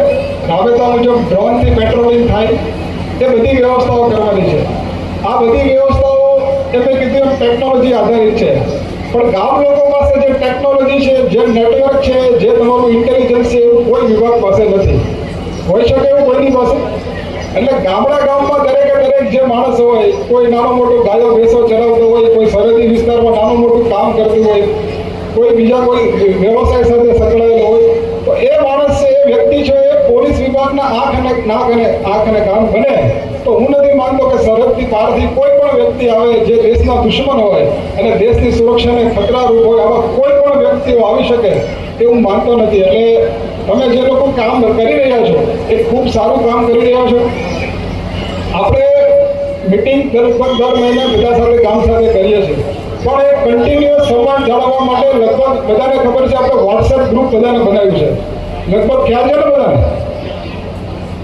રાબેતા મુજબ ડ્રોનથી પેટ્રોલિંગ થાય એ બધી વ્યવસ્થાઓ કરવાની છે. આ બધી વ્યવસ્થાઓ મેં કીધું ટેકનોલોજી આધારિત છે, પણ ગામ લોકો પાસે જે ટેકનોલોજી છે, જે નેટવર્ક છે, જે તમારું ઇન્ટેલિજન્સ છે, એવું કોઈ વિભાગ પાસે નથી. હોઈ શકે એવું કોઈની પાસે. એટલે ગામમાં દરેકે દરેક જે માણસ હોય, કોઈ નાનો મોટો ગાયો ભેંસો ચલાવતો હોય, કોઈ સરહદી વિસ્તારમાં નાનું મોટું કામ કરતું હોય, કોઈ બીજા કોઈ વ્યવસાય સાથે સંકળાયેલો હોય, તો એ માણસ છે, એ વ્યક્તિ છે, એ પોલીસ વિભાગના આંખ અને કાન બને. તો હું નથી માનતો કે સરહદથી પારથી કોઈ પણ વ્યક્તિ આવે જે દેશના દુશ્મન હોય અને દેશની સુરક્ષાને ખતરારૂપ હોય, આવા કોઈ પણ વ્યક્તિઓ આવી શકે એ હું માનતો નથી. એટલે તમે જે લોકો કામ કરી રહ્યા છો એ ખૂબ સારું કામ કરી રહ્યા છો. આપણે મિટિંગ લગભગ દર મહિને બધા સાથે ગામ સાથે કરીએ છીએ, પણ એ કન્ટિન્યુઅસ સંવાદ જાળવવા માટે લગભગ બધાને ખબર છે આપણે વોટ્સએપ ગ્રુપ બધાને બનાવ્યું છે. લગભગ ખ્યાલ છે ને બધાને?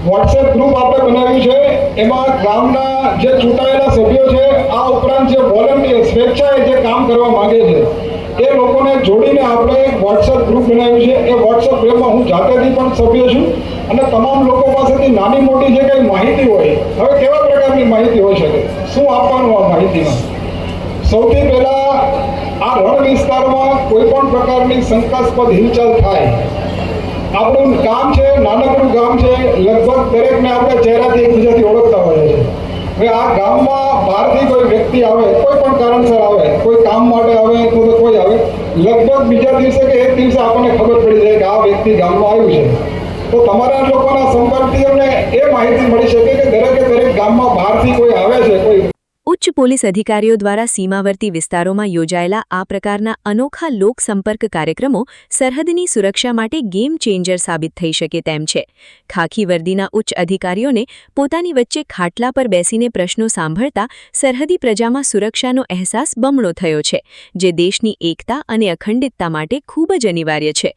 વોટ્સએપ ગ્રુપ આપણે બનાવ્યું છે. એમાં ગામના જે ચૂંટાયેલા સભ્યો છે, આ ઉપરાંત જે વોલન્ટિયર સ્વેચ્છાએ જે કામ કરવા માંગે છે એ લોકોને જોડીને આપણે વોટ્સએપ ગ્રુપ બનાવ્યું છે. એ વોટ્સએપ ગ્રુપમાં હું જાતેથી પણ સભ્ય છું અને તમામ લોકો પાસેથી નાની મોટી જે કંઈ માહિતી હોય, હવે કેવા પ્રકારની માહિતી હોઈ શકે, શું આપવાનું આ માહિતીમાં? સૌથી પહેલાં આ રણ વિસ્તારમાં કોઈ પણ પ્રકારની શંકાસ્પદ હિલચાલ થાય, આપણું ગામ છે, નાનકડું ગામ છે, લગભગ દરેકને આપણે ચહેરાથી એકબીજાથી ઓળખતા હોઈએ છીએ. હવે આ ગામમાં બહારથી કોઈ વ્યક્તિ આવે, કોઈ પણ કારણસર આવે, કોઈ કામ માટે આવે તો કોઈ આવે, લગભગ બીજા દિવસે કે એક દિવસે આપણને ખબર પડી જાય કે આ વ્યક્તિ ગામમાં આવ્યું છે. તો તમારા લોકોના સંપર્કથી અમને એ માહિતી મળી શકે કે દરેકે દરેક ગામમાં બહારથી કોઈ આવે છે. કોઈ ઉચ્ચ પોલીસ અધિકારીઓ દ્વારા સીમાવર્તી વિસ્તારોમાં યોજાયેલા આ પ્રકારના અનોખા લોકસંપર્ક કાર્યક્રમો સરહદની સુરક્ષા માટે ગેમ ચેન્જર સાબિત થઈ શકે તેમ છે. ખાખી વર્દીના ઉચ્ચ અધિકારીઓને પોતાની વચ્ચે ખાટલા પર બેસીને પ્રશ્નો સાંભળતા સરહદી પ્રજામાં સુરક્ષાનો અહેસાસ બમણો થયો છે, જે દેશની એકતા અને અખંડિતતા માટે ખૂબ જ અનિવાર્ય છે.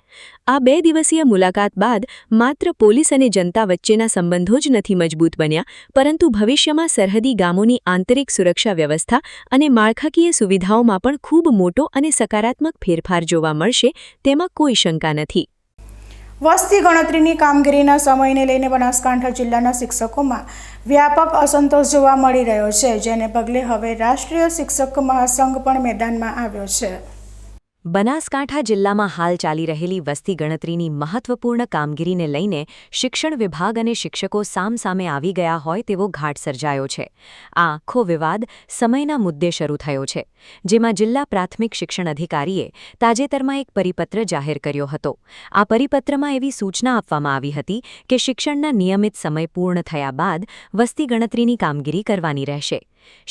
આ 2 દિવસીય મુલાકાત બાદ માત્ર પોલીસ અને જનતા વચ્ચેના સંબંધો જ નથી મજબૂત બન્યા, પરંતુ ભવિષ્યમાં સરહદી ગામોની આંતરિક સુરક્ષા વ્યવસ્થા અને માળખાકીય સુવિધાઓમાં પણ ખૂબ મોટો અને સકારાત્મક ફેરફાર જોવા મળશે તેમાં કોઈ શંકા નથી. વસ્તી ગણતરીની કામગીરીના સમયને લઈને બનાસકાંઠા જિલ્લાના શિક્ષકોમાં વ્યાપક અસંતોષ જોવા મળી રહ્યો છે, જેને પગલે હવે રાષ્ટ્રીય શિક્ષક મહાસંઘ પણ મેદાનમાં આવ્યો છે. બનાસકાંઠા જિલ્લામાં હાલ ચાલી રહેલી વસ્તી ગણતરીની મહત્વપૂર્ણ કામગીરીને લઈને શિક્ષણ વિભાગ અને શિક્ષકો સામસામે આવી ગયા હોય તેવો ઘાટ સર્જાયો છે. આ આખો વિવાદ સમયના મુદ્દે શરૂ થયો છે, જેમાં જિલ્લા પ્રાથમિક શિક્ષણ અધિકારીએ તાજેતરમાં એક પરિપત્ર જાહેર કર્યો હતો. આ પરિપત્રમાં એવી સૂચના આપવામાં આવી હતી કે શિક્ષણના નિયમિત સમય પૂર્ણ થયા બાદ વસ્તી ગણતરીની કામગીરી કરવાની રહેશે.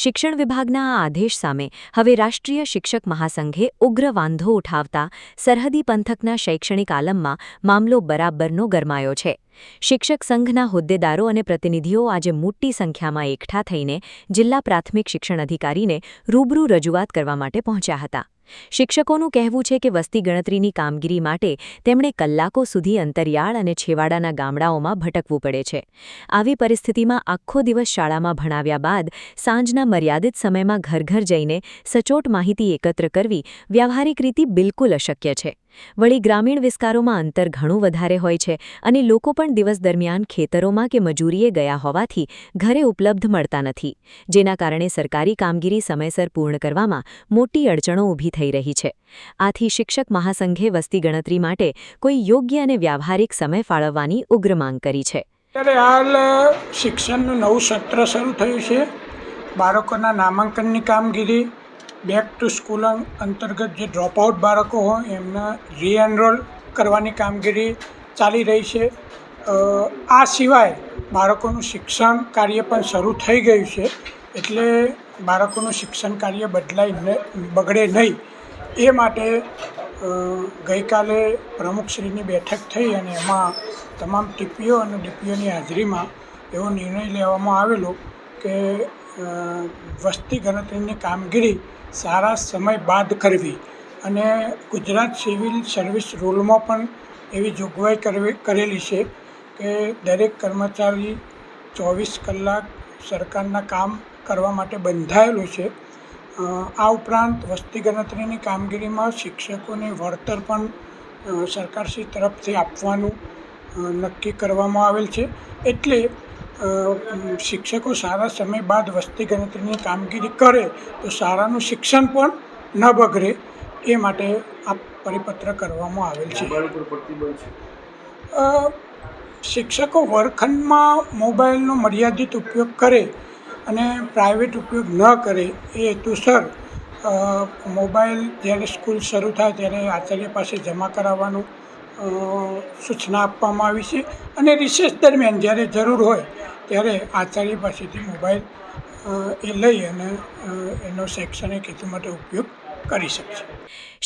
શિક્ષણ વિભાગના આ આદેશ સામે હવે રાષ્ટ્રીય શિક્ષક મહાસંઘે ઉગ્ર વાંધો ઉઠાવતા સરહદી પંથકના શૈક્ષણિક આલમમાં મામલો બરાબરનો ગરમાયો છે. શિક્ષક સંઘના હોદ્દેદારો અને પ્રતિનિધિઓ આજે મોટી સંખ્યામાં એકઠા થઈને જિલ્લા પ્રાથમિક શિક્ષણ અધિકારીને રૂબરૂ રજૂઆત કરવા માટે પહોંચ્યા હતા. શિક્ષકોનું કહેવું છે કે વસ્તી ગણતરીની કામગીરી માટે તેમણે કલાકો સુધી અંતરિયાળ અને છેવાડાના ગામડાઓમાં ભટકવું પડે છે. આવી પરિસ્થિતિમાં આખો દિવસ શાળામાં ભણાવ્યા બાદ સાંજના મર્યાદિત સમયમાં ઘર જઈને સચોટ માહિતી એકત્ર કરવી વ્યવહારિક રીતે બિલકુલ અશક્ય છે. વળી ગ્રામીણ વિસ્તારોમાં અંતર ઘણું વધારે હોય છે અને લોકો પણ દિવસ દરમિયાન ખેતરોમાં કે મજૂરીએ ગયા હોવાથી ઘરે ઉપલબ્ધ મળતા નથી, જેના કારણે સરકારી કામગીરી સમયસર પૂર્ણ કરવામાં મોટી અડચણો ઊભી થઈ રહી છે. આથી શિક્ષક મહાસંઘે વસ્તી ગણતરી માટે કોઈ યોગ્ય અને વ્યાવહારિક સમય ફાળવવાની ઉગ્ર માંગ કરી છે. ત્યારે હાલ શિક્ષણનું નવું સત્ર શરૂ થયું છે. બાળકોના નામાંકનની કામગીરી, બેક ટુ સ્કૂલ અંતર્ગત જે ડ્રોપઆઉટ બાળકો હોય એમને રીએનરોલ કરવાની કામગીરી ચાલી રહી છે. આ સિવાય બાળકોનું શિક્ષણ કાર્ય પણ શરૂ થઈ ગયું છે, એટલે બાળકોનું શિક્ષણ કાર્ય બગડે નહીં એ માટે ગઈકાલે પ્રમુખશ્રીની બેઠક થઈ અને એમાં તમામ ટીપીઓ અને ડીપીઓની હાજરીમાં એવો નિર્ણય લેવામાં આવેલો કે વસ્તી ગણતરીની કામગીરી સારા સમય બાદ કરવી અને ગુજરાત સિવિલ સર્વિસ રૂલમાં પણ એવી જોગવાઈ કરેલી છે કે દરેક કર્મચારી 24 કલાક સરકારના કામ કરવા માટે બંધાયેલો છે. આ ઉપરાંત વસ્તી ગણતરીની કામગીરીમાં શિક્ષકોને વળતર પણ સરકારશ્રી તરફથી આપવાનું નક્કી કરવામાં આવેલ છે. એટલે શિક્ષકો સારા સમય બાદ વસ્તી ગણતરીની કામગીરી કરે તો શાળાનું શિક્ષણ પણ ન બગડે એ માટે આ પરિપત્ર કરવામાં આવેલ છે. શિક્ષકો વર્ગખંડમાં મોબાઈલનો મર્યાદિત ઉપયોગ કરે અને પ્રાઇવેટ ઉપયોગ ન કરે એ હેતુસર મોબાઈલ જ્યારે સ્કૂલ શરૂ થાય ત્યારે આચાર્ય પાસે જમા કરાવવાનું સૂચના આપવામાં આવી છે અને રિસેસ દરમિયાન જ્યારે જરૂર હોય ત્યારે આચાર્ય પાસેથી મોબાઈલ એ લઈ અને એનો શૈક્ષણિક હેતુ માટે ઉપયોગ કરી શકશે.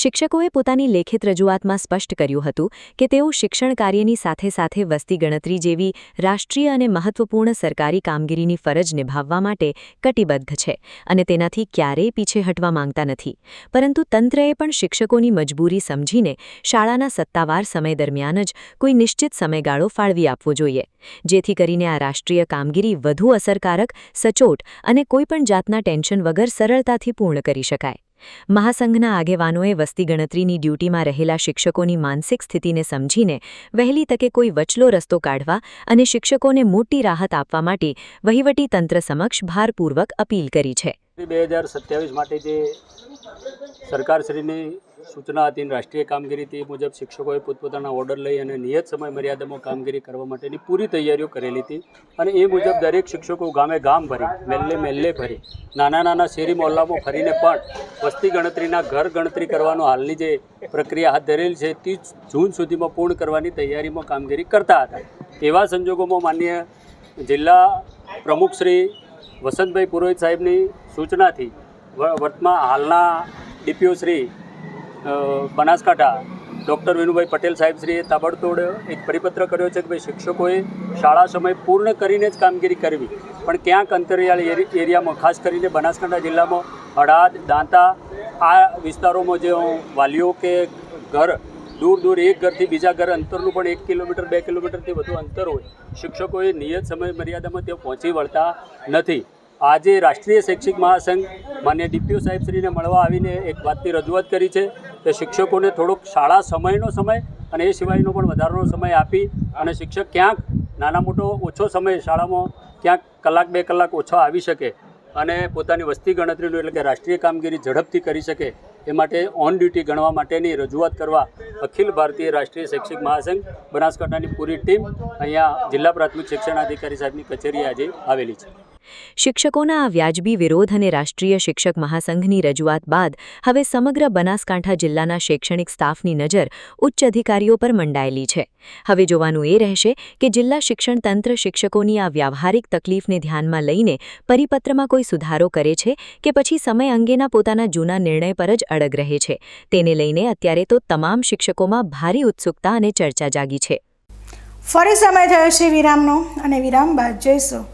શિક્ષકોએ પોતાની લેખિત રજૂઆતમાં સ્પષ્ટ કર્યું હતું કે તેઓ શિક્ષણ કાર્યની સાથે સાથે વસ્તી ગણતરી જેવી રાષ્ટ્રીય અને મહત્વપૂર્ણ સરકારી કામગીરીની ફરજ નિભાવવા માટે કટિબદ્ધ છે અને તેનાથી ક્યારેય પીછે હટવા માંગતા નથી. પરંતુ તંત્રએ પણ શિક્ષકોની મજબૂરી સમજીને શાળાના સત્તાવાર સમય દરમિયાન જ કોઈ નિશ્ચિત સમયગાળો ફાળવી આપવો જોઈએ, જેથી કરીને આ રાષ્ટ્રીય કામગીરી વધુ અસરકારક, સચોટ અને કોઈપણ જાતના ટેન્શન વગર સરળતાથી પૂર્ણ કરી શકાય. મહાસંઘના આગેવાનોએ વસ્તી ગણતરીની ડ્યુટીમાં રહેલા શિક્ષકોની માનસિક સ્થિતિને સમજીને વહેલી તકે કોઈ વચલો રસ્તો કાઢવા અને શિક્ષકોને મોટી રાહત આપવા માટે વહીવટી તંત્ર સમક્ષ ભારપૂર્વક અપીલ કરી છે. 2027 માટે જે સરકારશ્રીની સૂચના હતી રાષ્ટ્રીય કામગીરી તે મુજબ શિક્ષકોએ પોતપોતાના ઓર્ડર લઈ અને નિયત સમય મર્યાદામાં કામગીરી કરવા માટેની પૂરી તૈયારીઓ કરેલી હતી અને એ મુજબ દરેક શિક્ષકો ગામે ગામ ભરી મેલ્લે ભરી નાના શેરી મોહલ્લામાં ફરીને પણ વસ્તી ગણતરીના ઘર ગણતરી કરવાનો હાલની જે પ્રક્રિયા હાથ ધરેલી છે તે જૂન સુધીમાં પૂર્ણ કરવાની તૈયારીમાં કામગીરી કરતા હતા. એવા સંજોગોમાં માનનીય જિલ્લા પ્રમુખશ્રી વસંતભાઈ પુરોહિત સાહેબની સૂચનાથી વર્તમાન હાલના ડીપીઓ શ્રી બનાસકાંઠા ડૉક્ટર વિનુભાઈ પટેલ સાહેબ શ્રીએ તાબડતોડ એક પરિપત્ર કર્યો છે કે ભાઈ શિક્ષકોએ શાળા સમય પૂર્ણ કરીને જ કામગીરી કરવી, પણ ક્યાંક અંતરિયાળ એરિયામાં ખાસ કરીને બનાસકાંઠા જિલ્લામાં હળાદ, દાંતા આ વિસ્તારોમાં જે વાલીઓ કે ઘર દૂર દૂર એક ઘરથી બીજા ઘર અંતરનું પણ 1 કિલોમીટર 2 કિલોમીટરથી વધુ અંતર હોય, શિક્ષકોએ નિયત સમય મર્યાદામાં ત્યાં પહોંચી વળતા નથી. આજે રાષ્ટ્રીય શૈક્ષિક મહાસંઘ માન્ય ડીપીઓ સાહેબશ્રીને મળવા આવીને એક વાતની રજૂઆત કરી છે કે શિક્ષકોને થોડોક શાળા સમયનો સમય અને એ સિવાયનો પણ વધારાનો સમય આપી અને શિક્ષક ક્યાંક નાના મોટો ઓછો સમય શાળામાં ક્યાંક કલાક 2 કલાક ઓછો આવી શકે અને પોતાની વસ્તી ગણતરીનું એટલે કે રાષ્ટ્રીય કામગીરી ઝડપથી કરી શકે એ માટે ઓન ડ્યુટી ગણવા માટેની રજૂઆત કરવા અખિલ ભારતીય રાષ્ટ્રીય શૈક્ષિક મહાસંઘ બનાસકાંઠાની પૂરી ટીમ અહીંયા જિલ્લા પ્રાથમિક શિક્ષણાધિકારી સાહેબની કચેરીએ આજે આવેલી છે. શિક્ષકોના આ વ્યાજબી વિરોધ અને રાષ્ટ્રીય શિક્ષક મહાસંઘની રજૂઆત બાદ હવે સમગ્ર બનાસકાંઠા જિલ્લાના શૈક્ષણિક સ્ટાફની નજર ઉચ્ચ અધિકારીઓ પર મંડાયેલી છે. હવે જોવાનું એ રહેશે કે જિલ્લા શિક્ષણ તંત્ર શિક્ષકોની આ વ્યાવહારિક તકલીફને ધ્યાનમાં લઈને પરિપત્રમાં કોઈ સુધારો કરે છે કે પછી સમય અંગેના પોતાના જૂના નિર્ણય પર જ અડગ રહે છે. તેને લઈને અત્યારે તો તમામ શિક્ષકોમાં ભારે ઉત્સુકતા અને ચર્ચા જાગી છે. ફરી સમય થયો છે વિરામનો અને વિરામ બાદ જઈશું.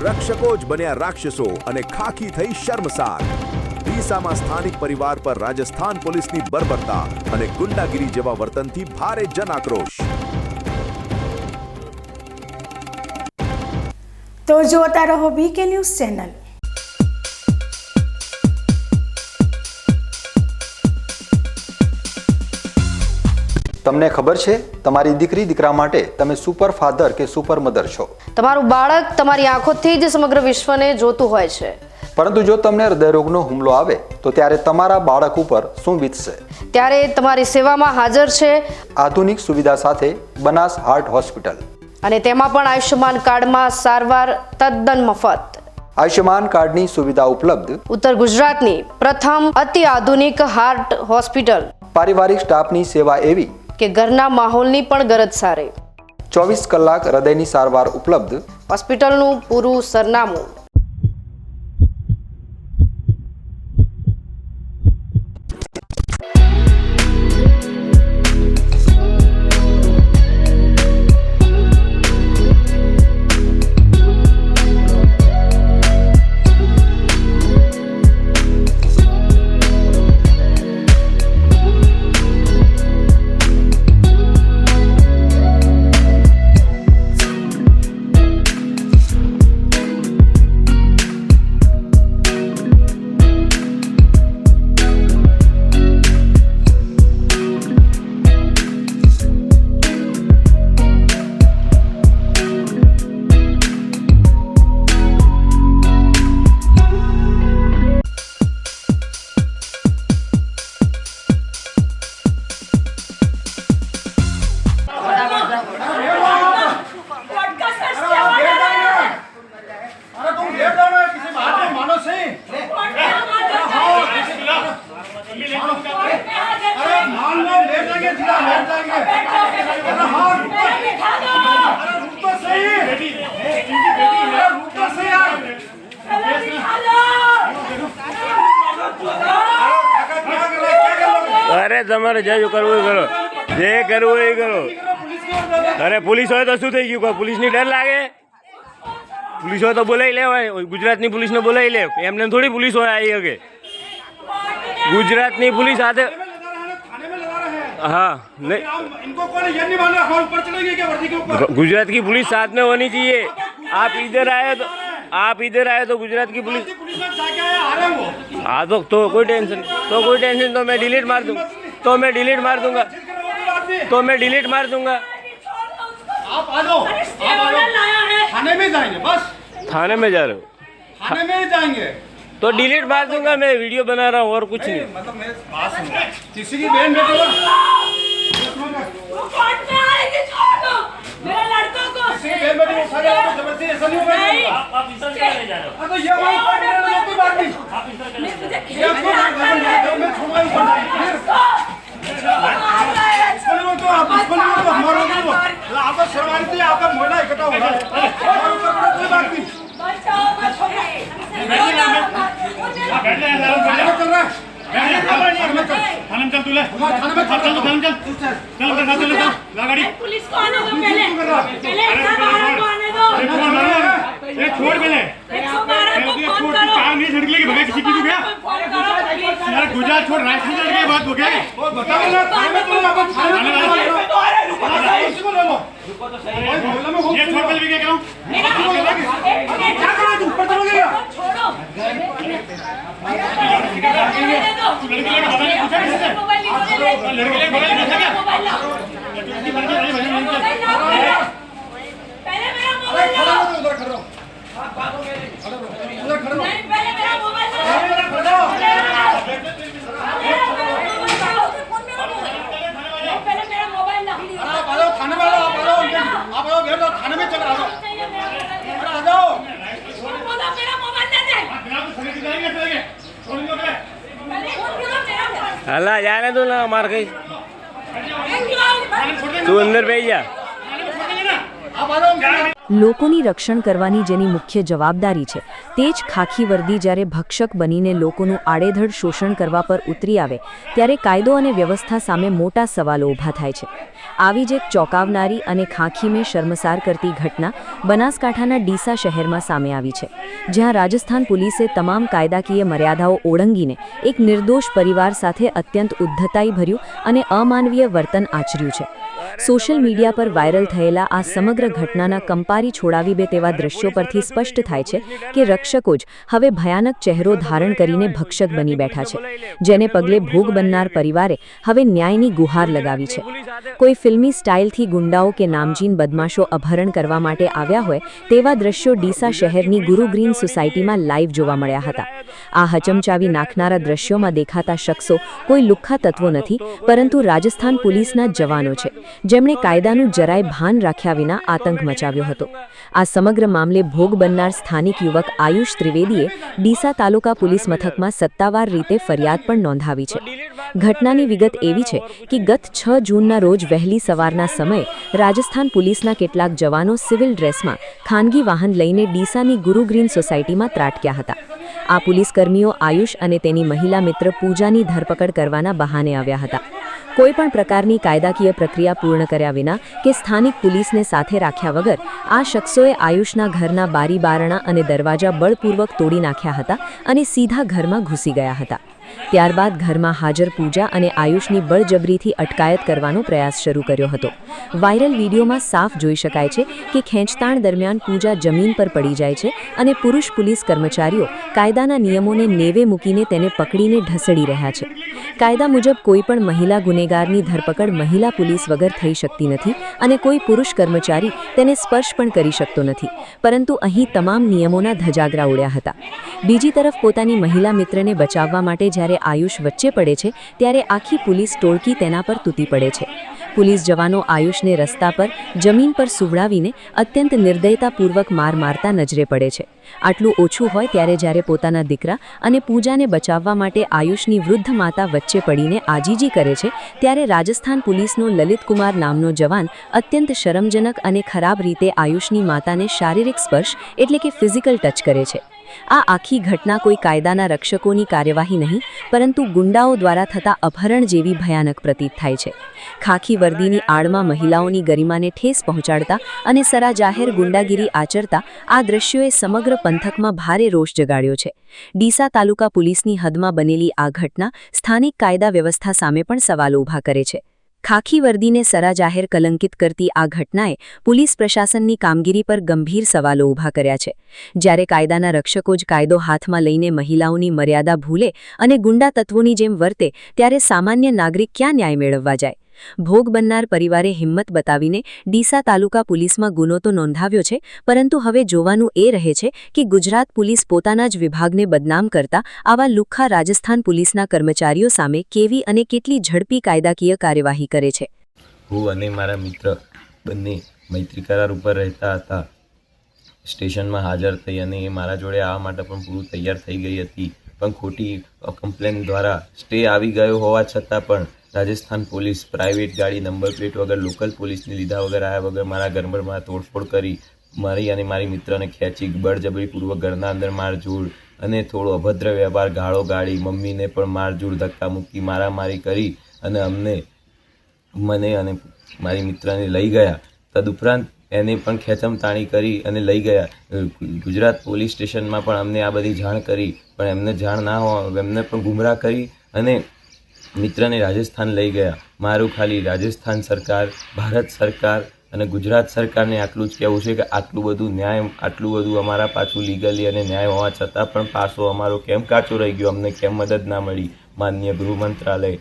રક્ષકો જ બન્યા રાક્ષસો અને ખાખી થઈ શર્મસાર. ડીસામાં સ્થાનિક પરિવાર પર રાજસ્થાન પોલીસની બર્બરતા અને ગુંડાગીરી જેવા વર્તનથી ભારે જન આક્રોશ. તો જોતા રહો બીકે ન્યૂઝ ચેનલ. તમને ખબર છે તમારી દીકરી દીકરા માટે તમે સુપર ફાધર કે સુપર મધર છો. તમારું બાળક તમારી આંખોથી જ સમગ્ર વિશ્વને જોતું હોય છે. પરંતુ જો તમને હૃદયરોગનો હુમલો આવે તો ત્યારે તમારા બાળક ઉપર શું વીતશે? ત્યારે તમારી સેવામાં હાજર છે આધુનિક સુવિધા સાથે બનાસ હાર્ટ હોસ્પિટલ, અને તેમાં પણ આયુષ્યમાન કાર્ડમાં સારવાર તદ્દન મફત. આયુષ્યમાન કાર્ડની સુવિધા ઉપલબ્ધ ઉત્તર ગુજરાતની પ્રથમ અતિ આધુનિક હાર્ટ હોસ્પિટલ. પારિવારિક સ્ટાફની સેવા એવી કે ઘરના માહોલની પણ ગરજ સારે. 24 કલાક હૃદયની સારવાર ઉપલબ્ધ. હોસ્પિટલનું પૂરું સરનામું અરે તમારે જે કરવું એ કરો, જે કરવું એ કરો. અરે પોલીસ હોય તો શું થઈ ગયું? પોલીસની ડર લાગે? પોલીસ હોય તો બોલાવી લેવાય. ગુજરાતની પોલીસને બોલાવી લે. એમને થોડી પોલીસ હોય આવી શકે. ગુજરાતની पुलिस आते हाँ नहीं, गुजरात की पुलिस साथ में होनी चाहिए. आप इधर आए तो गुजरात की पुलिस हाँ तो कोई टेंशन तो मैं डिलीट मार दूंगा. आप आ जाओ थाने में जाएंगे. बस थाने में जा रहे हो? थाने में जाएंगे तो डिलीट मार दूंगा. मैं वीडियो बना रहा हूँ और कुछ नहीं. मतलब मैं बात सुन, किसी की बहन बेटे को मेरे लड़कों को किसी की बहन बेटे को सारे जबरदस्ती ऐसा नहीं होगा. आप इधर क्या ले जा रहे हो? तो ये हमारी पार्टी में कोई बात नहीं. ये आपको मैं छोड़ूंगा ही गुजरात छोड़ राजस्थान की बात हो गया ये छोड़ पहले भी क्या करूं अल्लाह जाने दो ना मार गई तू अंदर बैठ जा લોકોની રક્ષણ કરવાની જેની મુખ્ય જવાબદારી છે તે જ ખાખી વર્દી જ્યારે ભક્ષક બનીને લોકોનું આડેધડ શોષણ કરવા પર ઉતરી આવે ત્યારે કાયદો અને વ્યવસ્થા સામે મોટા સવાલો ઊભા થાય છે. આવી જ એક ચોંકાવનારી અને ખાખીને શર્મસાર કરતી ઘટના બનાસકાંઠાના ડીસા શહેરમાં સામે આવી છે, જ્યાં રાજસ્થાન પોલીસે તમામ કાયદાકીય મર્યાદાઓ ઓળંગીને એક નિર્દોષ પરિવાર સાથે અત્યંત ઉદ્ધતાઈભર્યું અને અમાનવીય વર્તન આચર્યું છે. સોશિયલ મીડિયા પર વાયરલ થયેલા આ સમગ્ર ઘટનાના કંપારી છોડાવી બે તેવા દ્રશ્યો પરથી સ્પષ્ટ થાય છે કે રક્ષકો જ હવે ભયાનક ચહેરો ધારણ કરીને ભક્ષક બની બેઠા છે, જેને પગલે ભોગ બનનાર પરિવારે હવે ન્યાયની ગુહાર લગાવી છે. કોઈ ફિલ્મી સ્ટાઇલથી ગુંડાઓ કે નામચીન બદમાશો અપહરણ કરવા માટે આવ્યા હોય તેવા દ્રશ્યો ડીસા શહેરની ગુરુ ગ્રીન સોસાયટીમાં લાઈવ જોવા મળ્યા હતા. આ હચમચાવી નાખનારા દ્રશ્યોમાં દેખાતા શખ્સો કોઈ લુખ્ખા તત્વો નથી, પરંતુ રાજસ્થાન પોલીસના જવાનો છે, જેમણે કાયદાનું જરાય ભાન રાખ્યા વિના આતંક મચાવ્યો હતો. આ સમગ્ર મામલે ભોગ બનનાર સ્થાનિક યુવક આયુષ ત્રિવેદીએ ડીસા તાલુકા પોલીસ મથકમાં સત્તાવાર રીતે ફરિયાદ પણ નોંધાવી છે. ઘટનાની વિગત એવી છે કે ગત 6 જૂનના રોજ વહેલી સવારના સમયે રાજસ્થાન પોલીસના કેટલાક જવાનો સિવિલ ડ્રેસમાં ખાનગી વાહન લઈને ડીસાની ગુરુ ગ્રીન સોસાયટીમાં ત્રાટક્યા હતા. આ પોલીસકર્મીઓ આયુષ અને તેની મહિલા મિત્ર પૂજાની ધરપકડ કરવાના બહાને આવ્યા હતા. કોઈપણ પ્રકારની કાયદાકીય પ્રક્રિયા પૂર્ણ કર્યા વિના કે સ્થાનિક પોલીસને સાથે રાખ્યા વગર આ શખ્સોએ આયુષના ઘરના બારી બારણા અને દરવાજા બળપૂર્વક તોડી નાખ્યા હતા અને સીધા ઘરમાં ઘૂસી ગયા હતા. ત્યારબાદ ઘરમાં હાજર પૂજા અને આયુષની બળજબરીથી અટકાયત કરવાનો પ્રયાસ શરૂ કર્યો હતો. વાયરલ વિડીયોમાં સાફ જોઈ શકાય છે કે ખેંચતાણ દરમિયાન પૂજા જમીન પર પડી જાય છે અને પુરુષ પોલીસ કર્મચારીઓ કાયદાના નિયમોને નેવે મૂકીને તેને પકડીને ઢસડી રહ્યા છે. કાયદા મુજબ કોઈપણ મહિલા ગુનેગારની ધરપકડ મહિલા પોલીસ વગર થઈ શકતી નથી અને કોઈ પુરુષ કર્મચારી તેને સ્પર્શ પણ કરી શકતો નથી, પરંતુ અહીં તમામ નિયમોના ધજાગરા ઉડ્યા હતા. બીજી તરફ પોતાની મહિલા મિત્રને બચાવવા માટે જ્યારે આયુષ વચ્ચે પડે છે ત્યારે આખી પોલીસ ટોળકી તેના પર તૂટી પડે છે. પોલીસ જવાનો આયુષને રસ્તા પર જમીન પર સુવડાવીને અત્યંત નિર્દયતાપૂર્વક માર મારતા નજરે પડે છે. આટલું ઓછું હોય ત્યારે જ્યારે પોતાના દીકરા અને પૂજાને બચાવવા માટે આયુષની વૃદ્ધ માતા વચ્ચે પડીને આજીજી કરે છે ત્યારે રાજસ્થાન પોલીસનો લલિતકુમાર નામનો જવાન અત્યંત શરમજનક અને ખરાબ રીતે આયુષની માતાને શારીરિક સ્પર્શ એટલે કે ફિઝિકલ ટચ કરે છે. આ આખી ઘટના કોઈ કાયદાના રક્ષકોની કાર્યવાહી નહીં, પરંતુ ગુંડાઓ દ્વારા થતા અપહરણ જેવી ભયાનક પ્રતીત થાય છે. ખાખી વર્દીની આડમાં મહિલાઓની ગરિમાને ઠેસ પહોંચાડતા અને સરા જાહેર ગુંડાગીરી આચરતા આ દ્રશ્યોએ સમગ્ર પંથકમાં ભારે રોષ જગાડ્યો છે. ડીસા તાલુકા પોલીસની હદમાં બનેલી આ ઘટના સ્થાનિક કાયદા વ્યવસ્થા સામે પણ સવાલો ઊભા કરે છે. ખાખી વર્દીને સરા જાહેર કલંકિત કરતી આ ઘટનાએ પોલીસ પ્રશાસનની કામગીરી પર ગંભીર સવાલો ઊભા કર્યા છે. જ્યારે કાયદાના રક્ષકો જ કાયદો હાથમાં લઈને મહિલાઓની મર્યાદા ભૂલે અને ગુંડા તત્વોની જેમ વર્તે ત્યારે સામાન્ય નાગરિક ક્યાં ન્યાય મેળવવા જાય? ભોગ બનનાર પરિવારે હિંમત બતાવીને ડીસા તાલુકા પોલીસમાં ગુનો તો નોંધાવ્યો છે, પરંતુ હવે જોવાનું એ રહે છે કે ગુજરાત પોલીસ પોતાના જ વિભાગને બદનામ કરતા આવા લુખ્ખા રાજસ્થાન પોલીસના કર્મચારીઓ સામે કેવી અને કેટલી ઝડપી કાયદાકીય કાર્યવાહી કરે છે. હું અને મારા મિત્ર બંને મૈત્રી કરાર ઉપર રહેતા હતા. સ્ટેશનમાં હાજર થઈ અને એ મારા જોડે આવવા માટે પણ પૂરું તૈયાર થઈ ગઈ હતી, પણ ખોટી કમ્પ્લેન દ્વારા સ્ટે આવી ગયો હોવા છતાં પણ રાજસ્થાન પોલીસ પ્રાઇવેટ ગાડી નંબર પ્લેટ વગર લોકલ પોલીસની લીધા વગર આવ્યા વગર મારા ઘરમાં તોડફોડ કરી મારી અને મારી મિત્રને ખેંચી બળજબરીપૂર્વક ઘરના અંદર મારઝૂડ અને થોડો અભદ્ર વ્યવહાર, ગાળો ગાળી, મમ્મીને પણ મારઝૂડ, ધક્કા મૂકી, મારામારી કરી અને મને અને મારી મિત્રને લઈ ગયા. તદુપરાંત એને પણ ખેંચમતાણી કરી અને લઈ ગયા. ગુજરાત પોલીસ સ્ટેશનમાં પણ અમને આ બધી જાણ કરી, પણ એમને જાણ ના હોય એમને પણ ગુમરાહ કરી અને મિત્રને રાજસ્થાન લઈ ગયા. મારું ખાલી રાજસ્થાન સરકાર, ભારત સરકાર અને ગુજરાત સરકારને આટલું જ કહેવું છે કે આટલું બધું ન્યાય, આટલું બધું અમારા પાછું લીગલી અને ન્યાય હોવા છતાં પણ પાછો અમારો કેમ કાચો રહી ગયો, અમને કેમ મદદ ના મળી. માનનીય ગૃહ મંત્રાલય,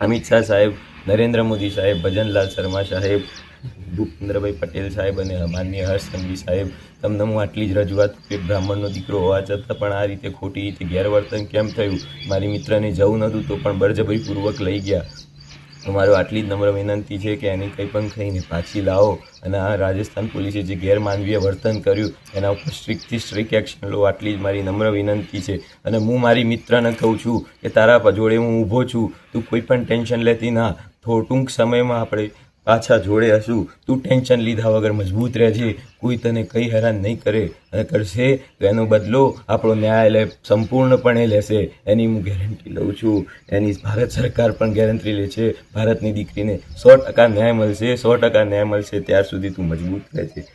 અમિત શાહ સાહેબ, નરેન્દ્ર મોદી સાહેબ, ભજનલાલ શર્મા સાહેબ, ભૂપેન્દ્રભાઈ પટેલ સાહેબ અને માનનીય હર્ષ સંઘવી સાહેબ, તમને હું આટલી જ રજૂઆત કે બ્રાહ્મણનો દીકરો હોવા છતાં પણ આ રીતે ખોટી રીતે ગેરવર્તન કેમ થયું. મારી મિત્રને જવું નહોતું તો પણ બળજબરીપૂર્વક લઈ ગયા. અમારો આટલી જ નમ્ર વિનંતી છે કે એની કંઈ પણ થઈને પાછી લાવો અને આ રાજસ્થાન પોલીસે જે ગેરમાનવીય વર્તન કર્યું એના ઉપર સ્ટ્રિક્ટથી સ્ટ્રિક્ટ એક્શન લો, આટલી જ મારી નમ્ર વિનંતી છે. અને હું મારી મિત્રને કહું છું કે તારા જોડે હું ઊભો છું, તું કોઈ પણ ટેન્શન લેતી ના, ટૂંક સમયમાં આપણે પાછા જોડે હશું. તું ટેન્શન લીધા વગર મજબૂત રહેજે, કોઈ તને કંઈ હેરાન નહીં કરે અને કરશે તો એનો બદલો આપણો ન્યાયાલય સંપૂર્ણપણે લેશે, એની હું ગેરંટી લઉં છું. એની ભારત સરકાર પણ ગેરંટી લે છે. ભારતની દીકરીને 100% ન્યાય મળશે, 100% ન્યાય મળશે. ત્યાર સુધી તું મજબૂત રહેજે.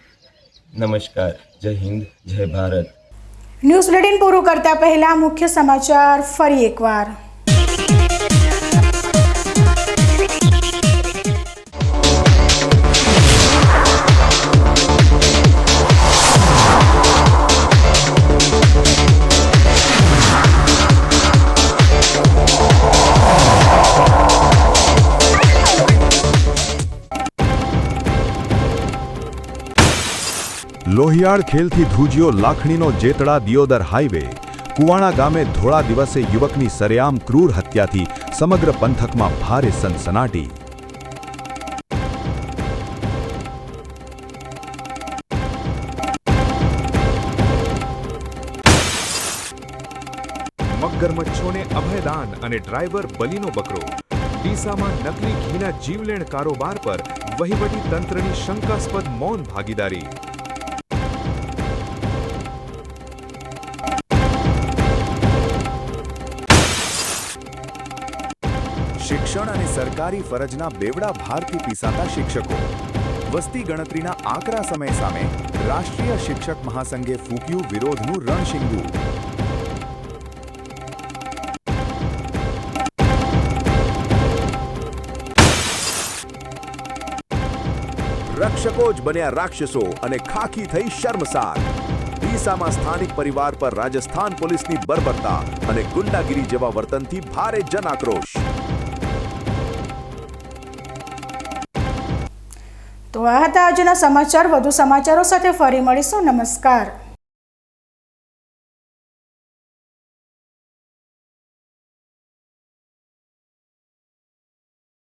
નમસ્કાર. જય હિન્દ, જય ભારત. ન્યૂઝ બુલેટિન પૂરું કરતા પહેલા મુખ્ય સમાચાર ફરી એકવાર. લોહિયાળ ખેલથી ધ્રુજ્યો લાખણીનો જેતડા દિયોદર હાઈવે. કુવાણા ગામે ધોળા દિવસે યુવકની સરેઆમ ક્રૂર હત્યાથી સમગ્ર પંથકમાં ભારે સનસનાટી. મગરમચ્છોને અભયદાન અને ડ્રાઈવર બલીનો બકરો. ડીસામાં નકલી ઘીના જીવલેણ કારોબાર પર વહીવટી તંત્રની શંકાસ્પદ મૌન ભાગીદારી. શિક્ષણ અને સરકારી ફરજના બેવડા ભારથી પીસાતા શિક્ષકો. વસ્તી ગણતરીના આકરા સમય સામે રાષ્ટ્રીય શિક્ષક મહાસંઘે ફૂંક્યું વિરોધનું રણશીંગું. રક્ષકો જ બન્યા રાક્ષસો અને ખાખી થઈ શર્મસાર. ડીસામાં સ્થાનિક પરિવાર પર રાજસ્થાન પોલીસની બર્બરતા અને ગુંડાગીરી જેવા વર્તનથી ભારે જન આક્રોશ. તો આ હતા આજના સમાચાર. વધુ સમાચારો સાથે ફરી મળીશું. નમસ્કાર.